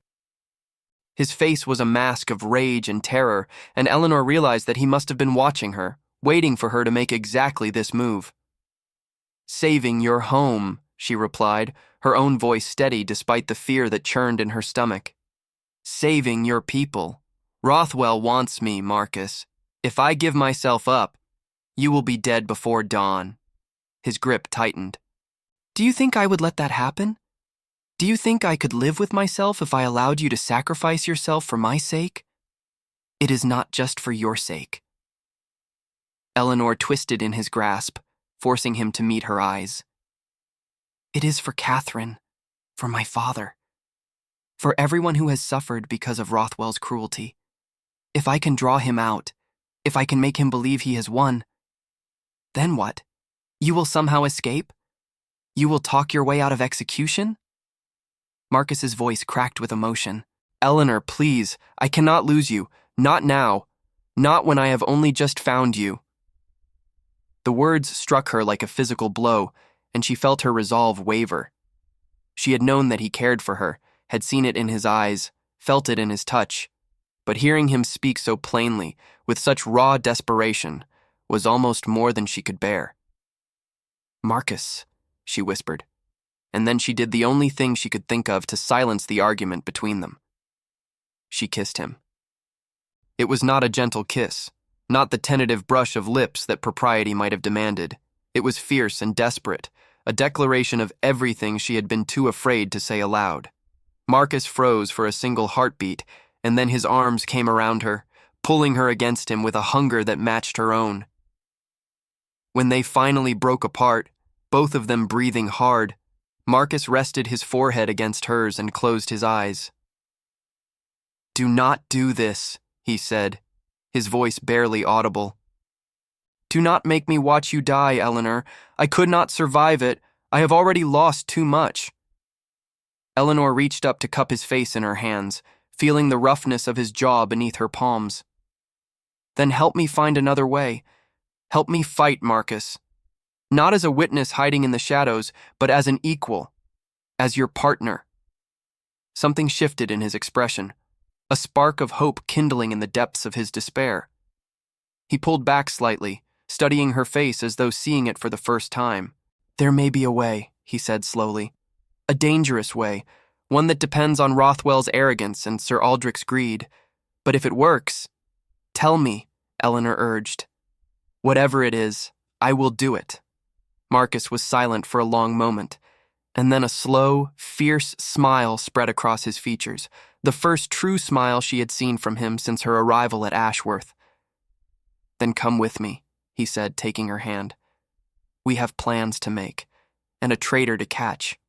His face was a mask of rage and terror, and Eleanor realized that he must have been watching her, waiting for her to make exactly this move. "Saving your home," she replied, her own voice steady despite the fear that churned in her stomach. "Saving your people. Rothwell wants me, Marcus. If I give myself up, you will be dead before dawn." His grip tightened. "Do you think I would let that happen? Do you think I could live with myself if I allowed you to sacrifice yourself for my sake? It is not just for your sake." Eleanor twisted in his grasp, forcing him to meet her eyes. "It is for Catherine, for my father, for everyone who has suffered because of Rothwell's cruelty. If I can draw him out, if I can make him believe he has won, then what? You will somehow escape? You will talk your way out of execution?" Marcus's voice cracked with emotion. "Eleanor, please, I cannot lose you. Not now. Not when I have only just found you." The words struck her like a physical blow, and she felt her resolve waver. She had known that he cared for her, had seen it in his eyes, felt it in his touch, but hearing him speak so plainly, with such raw desperation, was almost more than she could bear. "Marcus," she whispered, and then she did the only thing she could think of to silence the argument between them. She kissed him. It was not a gentle kiss, not the tentative brush of lips that propriety might have demanded. It was fierce and desperate, a declaration of everything she had been too afraid to say aloud. Marcus froze for a single heartbeat, and then his arms came around her, pulling her against him with a hunger that matched her own. When they finally broke apart, both of them breathing hard, Marcus rested his forehead against hers and closed his eyes. "Do not do this," he said, his voice barely audible. "Do not make me watch you die, Eleanor. I could not survive it. I have already lost too much." Eleanor reached up to cup his face in her hands, feeling the roughness of his jaw beneath her palms. "Then help me find another way. Help me fight, Marcus. Not as a witness hiding in the shadows, but as an equal, as your partner." Something shifted in his expression, a spark of hope kindling in the depths of his despair. He pulled back slightly, studying her face as though seeing it for the first time. "There may be a way," he said slowly. "A dangerous way, one that depends on Rothwell's arrogance and Sir Aldrich's greed. But if it works, tell me," Eleanor urged. "Whatever it is, I will do it." Marcus was silent for a long moment, And then a slow, fierce smile spread across his features, the first true smile she had seen from him since her arrival at Ashworth. "Then come with me," he said, taking her hand. "We have plans to make, and a traitor to catch."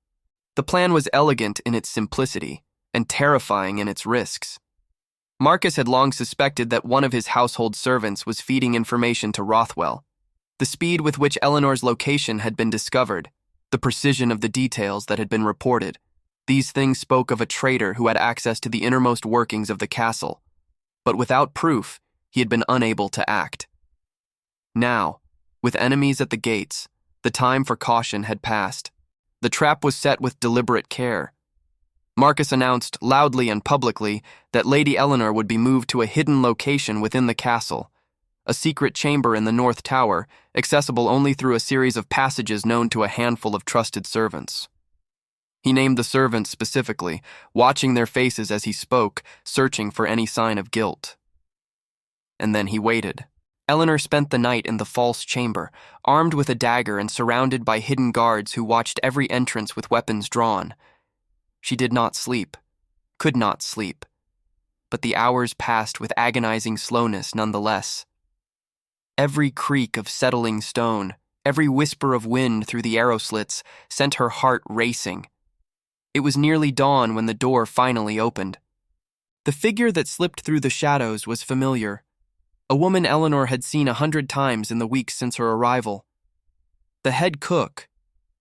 The plan was elegant in its simplicity and terrifying in its risks. Marcus had long suspected that one of his household servants was feeding information to Rothwell. The speed with which Eleanor's location had been discovered, the precision of the details that had been reported, these things spoke of a traitor who had access to the innermost workings of the castle. But without proof, he had been unable to act. Now, with enemies at the gates, the time for caution had passed. The trap was set with deliberate care. Marcus announced loudly and publicly that Lady Eleanor would be moved to a hidden location within the castle, a secret chamber in the North Tower, accessible only through a series of passages known to a handful of trusted servants. He named the servants specifically, watching their faces as he spoke, searching for any sign of guilt. And then he waited. Eleanor spent the night in the false chamber, armed with a dagger and surrounded by hidden guards who watched every entrance with weapons drawn. She did not sleep, could not sleep, but the hours passed with agonizing slowness nonetheless. Every creak of settling stone, every whisper of wind through the arrow slits sent her heart racing. It was nearly dawn when the door finally opened. The figure that slipped through the shadows was familiar, a woman Eleanor had seen 100 times in the weeks since her arrival. The head cook,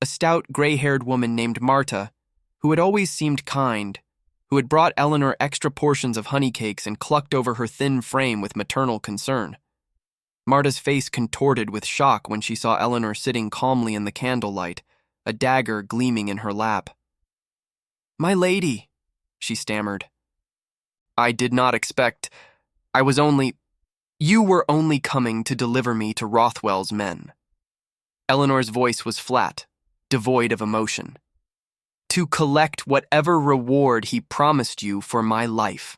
a stout, gray-haired woman named Marta, who had always seemed kind, who had brought Eleanor extra portions of honey cakes and clucked over her thin frame with maternal concern. Marta's face contorted with shock when she saw Eleanor sitting calmly in the candlelight, a dagger gleaming in her lap. "My lady," she stammered. "I did not expect. You were only coming to deliver me to Rothwell's men." Eleanor's voice was flat, devoid of emotion. "To collect whatever reward he promised you for my life."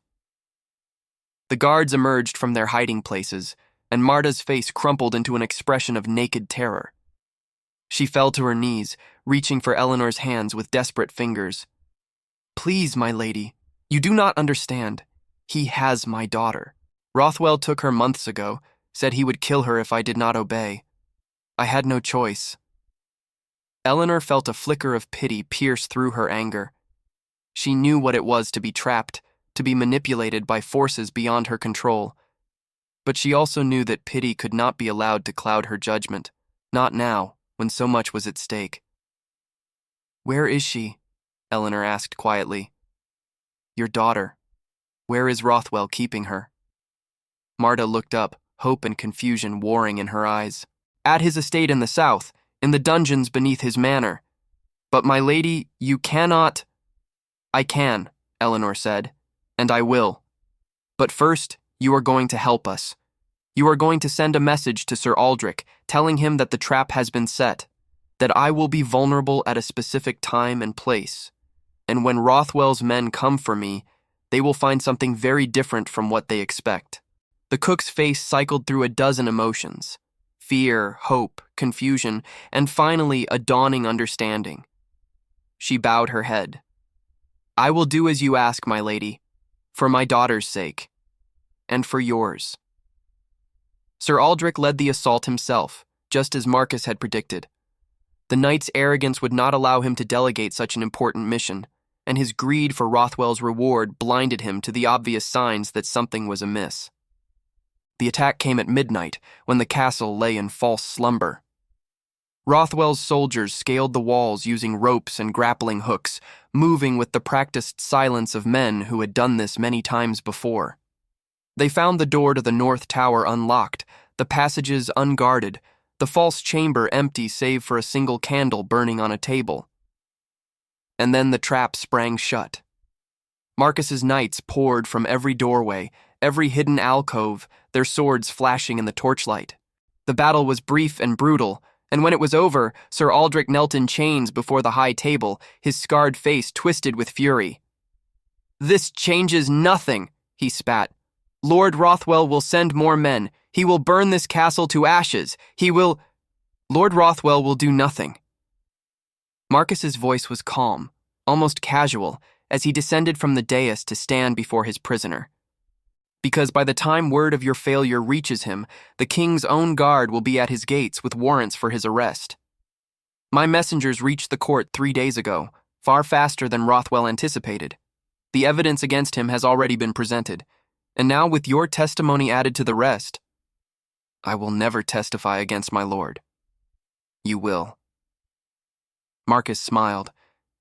The guards emerged from their hiding places, and Marta's face crumpled into an expression of naked terror. She fell to her knees, reaching for Eleanor's hands with desperate fingers. "Please, my lady, you do not understand. He has my daughter. Rothwell took her months ago, said he would kill her if I did not obey. I had no choice." Eleanor felt a flicker of pity pierce through her anger. She knew what it was to be trapped, to be manipulated by forces beyond her control. But she also knew that pity could not be allowed to cloud her judgment, not now, when so much was at stake. "Where is she?" Eleanor asked quietly. "Your daughter. Where is Rothwell keeping her?" Marta looked up, hope and confusion warring in her eyes. "At his estate in the south, in the dungeons beneath his manor. But my lady, you cannot—" "I can," Eleanor said, "and I will. But first, you are going to help us. You are going to send a message to Sir Aldrich, telling him that the trap has been set, that I will be vulnerable at a specific time and place, and when Rothwell's men come for me, they will find something very different from what they expect." The cook's face cycled through a dozen emotions: fear, hope, confusion, and finally a dawning understanding. She bowed her head. "I will do as you ask, my lady, for my daughter's sake, and for yours." Sir Aldrich led the assault himself, just as Marcus had predicted. The knight's arrogance would not allow him to delegate such an important mission, and his greed for Rothwell's reward blinded him to the obvious signs that something was amiss. The attack came at midnight, when the castle lay in false slumber. Rothwell's soldiers scaled the walls using ropes and grappling hooks, moving with the practiced silence of men who had done this many times before. They found the door to the North Tower unlocked, the passages unguarded, the false chamber empty save for a single candle burning on a table. And then the trap sprang shut. Marcus's knights poured from every doorway, every hidden alcove, their swords flashing in the torchlight. The battle was brief and brutal, and when it was over, Sir Aldrich knelt in chains before the high table, his scarred face twisted with fury. "This changes nothing," he spat. "Lord Rothwell will send more men. He will burn this castle to ashes. Lord Rothwell will do nothing." Marcus's voice was calm, almost casual, as he descended from the dais to stand before his prisoner. Because by the time word of your failure reaches him, the king's own guard will be at his gates with warrants for his arrest. My messengers reached the court 3 days ago, far faster than Rothwell anticipated. The evidence against him has already been presented, and now with your testimony added to the rest, I will never testify against my lord. You will. Marcus smiled,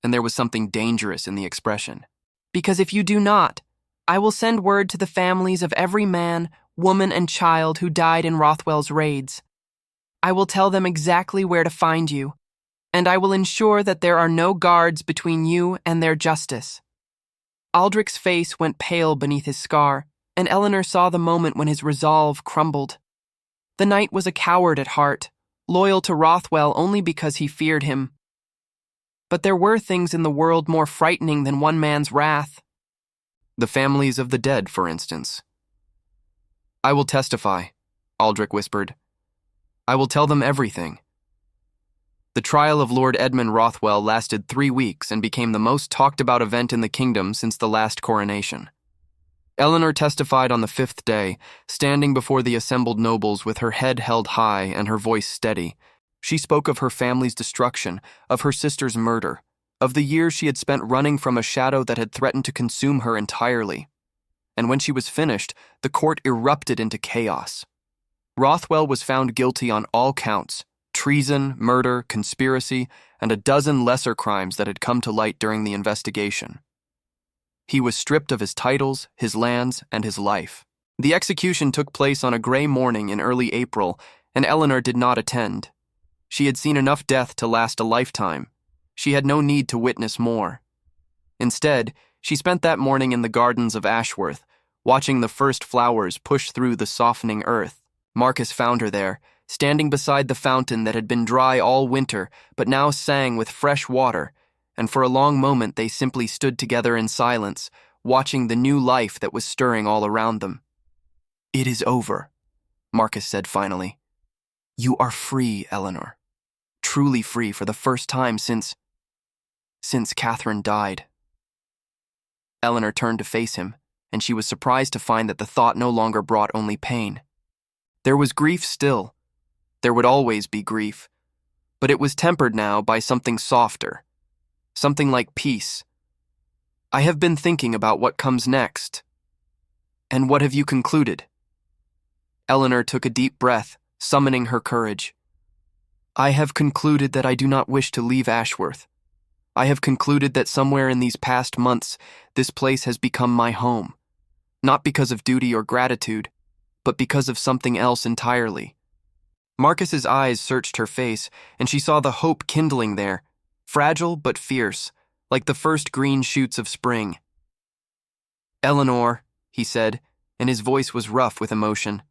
and there was something dangerous in the expression. Because if you do not, I will send word to the families of every man, woman, and child who died in Rothwell's raids. I will tell them exactly where to find you, and I will ensure that there are no guards between you and their justice. Aldrich's face went pale beneath his scar, and Eleanor saw the moment when his resolve crumbled. The knight was a coward at heart, loyal to Rothwell only because he feared him. But there were things in the world more frightening than one man's wrath. The families of the dead, for instance. I will testify, Aldrich whispered. I will tell them everything. The trial of Lord Edmund Rothwell lasted 3 weeks and became the most talked-about event in the kingdom since the last coronation. Eleanor testified on the 5th day, standing before the assembled nobles with her head held high and her voice steady. She spoke of her family's destruction, of her sister's murder, of the years she had spent running from a shadow that had threatened to consume her entirely. And when she was finished, the court erupted into chaos. Rothwell was found guilty on all counts: treason, murder, conspiracy, and a dozen lesser crimes that had come to light during the investigation. He was stripped of his titles, his lands, and his life. The execution took place on a gray morning in early April, and Eleanor did not attend. She had seen enough death to last a lifetime. She had no need to witness more. Instead, she spent that morning in the gardens of Ashworth, watching the first flowers push through the softening earth. Marcus found her there, standing beside the fountain that had been dry all winter but now sang with fresh water, and for a long moment they simply stood together in silence, watching the new life that was stirring all around them. It is over, Marcus said finally. You are free, Eleanor. Truly free for the first time since Catherine died. Eleanor turned to face him, and she was surprised to find that the thought no longer brought only pain. There was grief still. There would always be grief, but it was tempered now by something softer, something like peace. I have been thinking about what comes next. And what have you concluded? Eleanor took a deep breath, summoning her courage. I have concluded that I do not wish to leave Ashworth. I have concluded that somewhere in these past months, this place has become my home, not because of duty or gratitude, but because of something else entirely. Marcus's eyes searched her face, and she saw the hope kindling there, fragile but fierce, like the first green shoots of spring. Eleanor, he said, and his voice was rough with emotion.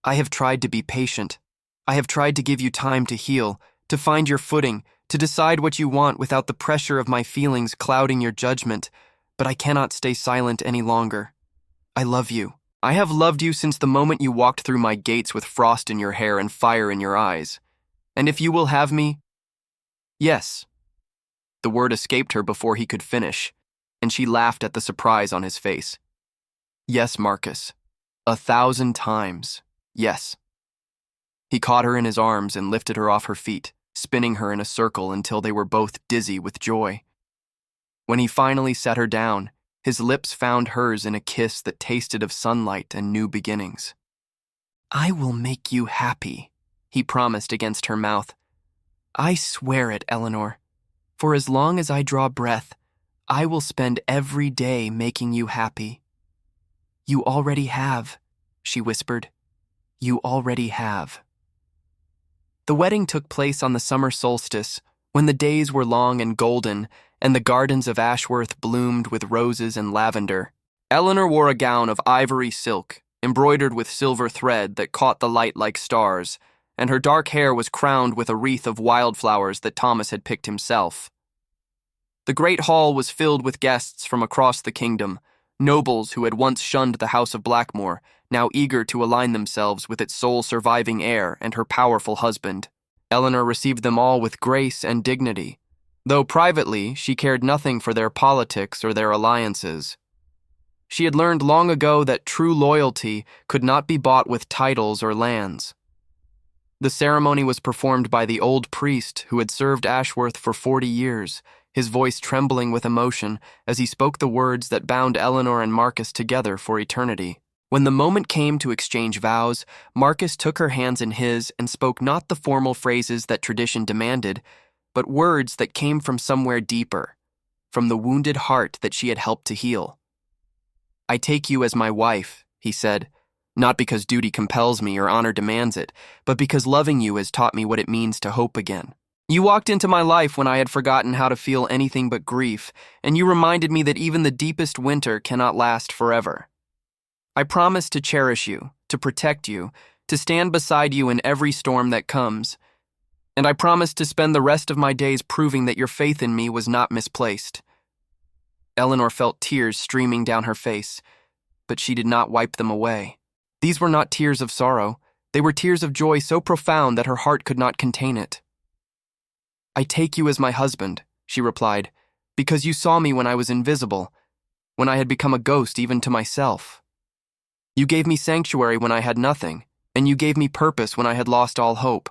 I have tried to be patient. I have tried to give you time to heal, to find your footing, to decide what you want without the pressure of my feelings clouding your judgment, but I cannot stay silent any longer. I love you. I have loved you since the moment you walked through my gates with frost in your hair and fire in your eyes. And if you will have me... Yes. The word escaped her before he could finish, and she laughed at the surprise on his face. Yes, Marcus. 1,000 times. Yes. He caught her in his arms and lifted her off her feet, spinning her in a circle until they were both dizzy with joy. When he finally set her down, his lips found hers in a kiss that tasted of sunlight and new beginnings. I will make you happy, he promised against her mouth. I swear it, Eleanor. For as long as I draw breath, I will spend every day making you happy. You already have, she whispered. You already have. The wedding took place on the summer solstice, when the days were long and golden, and the gardens of Ashworth bloomed with roses and lavender. Eleanor wore a gown of ivory silk, embroidered with silver thread that caught the light like stars, and her dark hair was crowned with a wreath of wildflowers that Thomas had picked himself. The great hall was filled with guests from across the kingdom, nobles who had once shunned the House of Blackmore, now eager to align themselves with its sole surviving heir and her powerful husband. Eleanor received them all with grace and dignity, though privately she cared nothing for their politics or their alliances. She had learned long ago that true loyalty could not be bought with titles or lands. The ceremony was performed by the old priest who had served Ashworth for 40 years, his voice trembling with emotion as he spoke the words that bound Eleanor and Marcus together for eternity. When the moment came to exchange vows, Marcus took her hands in his and spoke not the formal phrases that tradition demanded, but words that came from somewhere deeper, from the wounded heart that she had helped to heal. "I take you as my wife," he said, "not because duty compels me or honor demands it, but because loving you has taught me what it means to hope again. You walked into my life when I had forgotten how to feel anything but grief, and you reminded me that even the deepest winter cannot last forever. I promise to cherish you, to protect you, to stand beside you in every storm that comes, and I promise to spend the rest of my days proving that your faith in me was not misplaced." Eleanor felt tears streaming down her face, but she did not wipe them away. These were not tears of sorrow. They were tears of joy so profound that her heart could not contain it. "I take you as my husband," she replied, "because you saw me when I was invisible, when I had become a ghost even to myself. You gave me sanctuary when I had nothing, and you gave me purpose when I had lost all hope.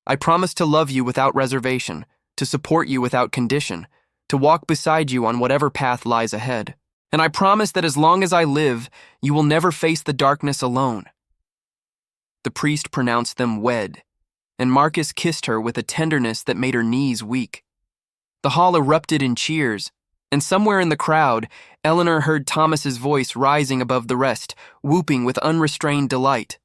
I promise to love you without reservation, to support you without condition, to walk beside you on whatever path lies ahead. And I promise that as long as I live, you will never face the darkness alone." The priest pronounced them wed, and Marcus kissed her with a tenderness that made her knees weak. The hall erupted in cheers, and somewhere in the crowd, Eleanor heard Thomas's voice rising above the rest, whooping with unrestrained delight.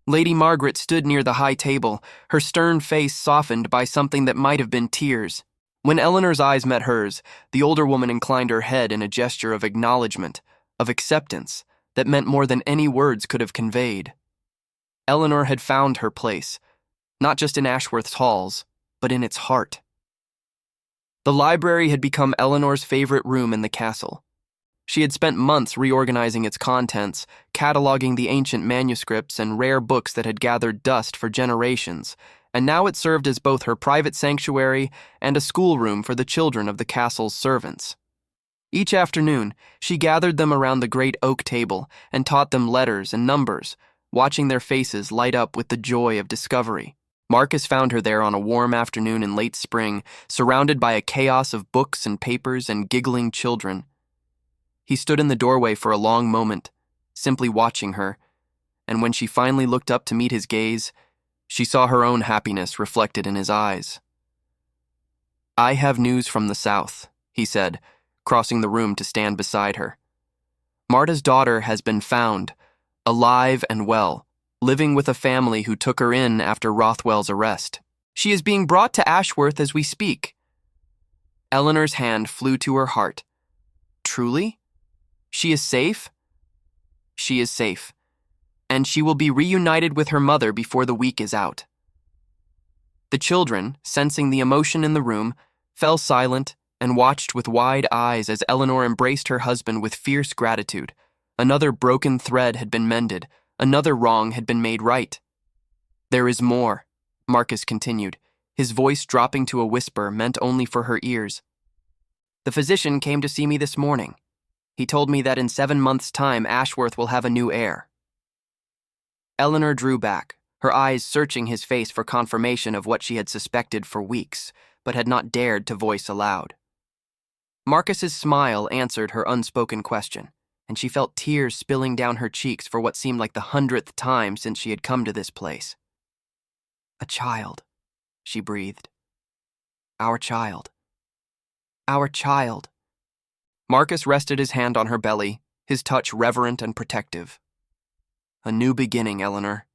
Lady Margaret stood near the high table, her stern face softened by something that might have been tears. When Eleanor's eyes met hers, the older woman inclined her head in a gesture of acknowledgement, of acceptance, that meant more than any words could have conveyed. Eleanor had found her place, not just in Ashworth's halls, but in its heart. The library had become Eleanor's favorite room in the castle. She had spent months reorganizing its contents, cataloging the ancient manuscripts and rare books that had gathered dust for generations, and now it served as both her private sanctuary and a schoolroom for the children of the castle's servants. Each afternoon, she gathered them around the great oak table and taught them letters and numbers, watching their faces light up with the joy of discovery. Marcus found her there on a warm afternoon in late spring, surrounded by a chaos of books and papers and giggling children. He stood in the doorway for a long moment, simply watching her, and when she finally looked up to meet his gaze, she saw her own happiness reflected in his eyes. "I have news from the south," he said, crossing the room to stand beside her. "Marta's daughter has been found, alive and well, living with a family who took her in after Rothwell's arrest. She is being brought to Ashworth as we speak." Eleanor's hand flew to her heart. "Truly? She is safe?" "She is safe, and she will be reunited with her mother before the week is out." The children, sensing the emotion in the room, fell silent and watched with wide eyes as Eleanor embraced her husband with fierce gratitude. Another broken thread had been mended, another wrong had been made right. "There is more," Marcus continued, his voice dropping to a whisper meant only for her ears. "The physician came to see me this morning. He told me that in 7 months' time Ashworth will have a new heir." Eleanor drew back, her eyes searching his face for confirmation of what she had suspected for weeks, but had not dared to voice aloud. Marcus's smile answered her unspoken question, and she felt tears spilling down her cheeks for what seemed like the 100th time since she had come to this place. "A child," she breathed. "Our child. Our child." Marcus rested his hand on her belly, his touch reverent and protective. "A new beginning, Eleanor.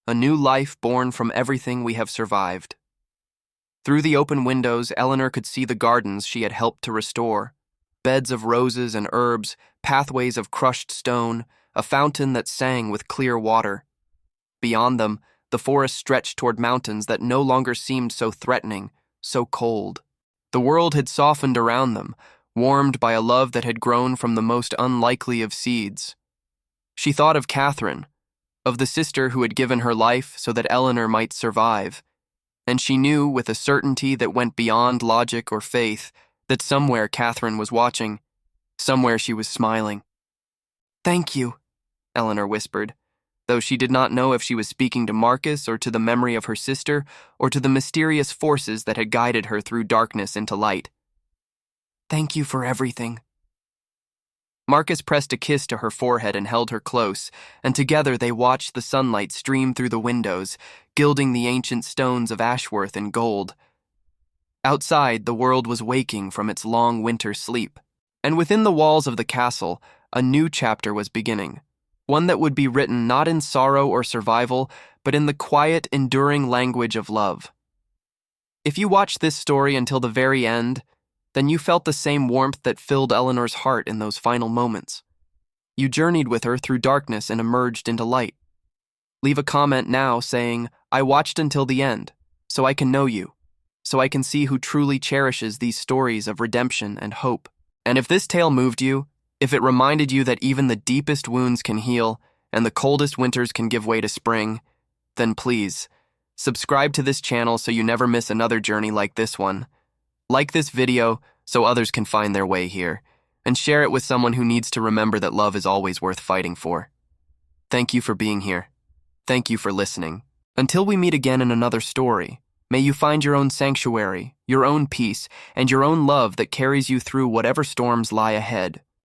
A new life born from everything we have survived." Through the open windows, Eleanor could see the gardens she had helped to restore. Beds of roses and herbs, pathways of crushed stone, a fountain that sang with clear water. Beyond them, the forest stretched toward mountains that no longer seemed so threatening, so cold. The world had softened around them, warmed by a love that had grown from the most unlikely of seeds. She thought of Catherine, of the sister who had given her life so that Eleanor might survive, and she knew with a certainty that went beyond logic or faith that somewhere Catherine was watching, somewhere she was smiling. "Thank you," Eleanor whispered, though she did not know if she was speaking to Marcus or to the memory of her sister or to the mysterious forces that had guided her through darkness into light. "Thank you for everything." Marcus pressed a kiss to her forehead and held her close, and together they watched the sunlight stream through the windows, gilding the ancient stones of Ashworth in gold. Outside, the world was waking from its long winter sleep, and within the walls of the castle, a new chapter was beginning, one that would be written not in sorrow or survival, but in the quiet, enduring language of love. If you watched this story until the very end, then you felt the same warmth that filled Eleanor's heart in those final moments. You journeyed with her through darkness and emerged into light. Leave a comment now saying, "I watched until the end, so I can know you, so I can see who truly cherishes these stories of redemption and hope." And if this tale moved you, if it reminded you that even the deepest wounds can heal and the coldest winters can give way to spring, then please, subscribe to this channel so you never miss another journey like this one. Like this video so others can find their way here, and share it with someone who needs to remember that love is always worth fighting for. Thank you for being here. Thank you for listening. Until we meet again in another story, may you find your own sanctuary, your own peace, and your own love that carries you through whatever storms lie ahead.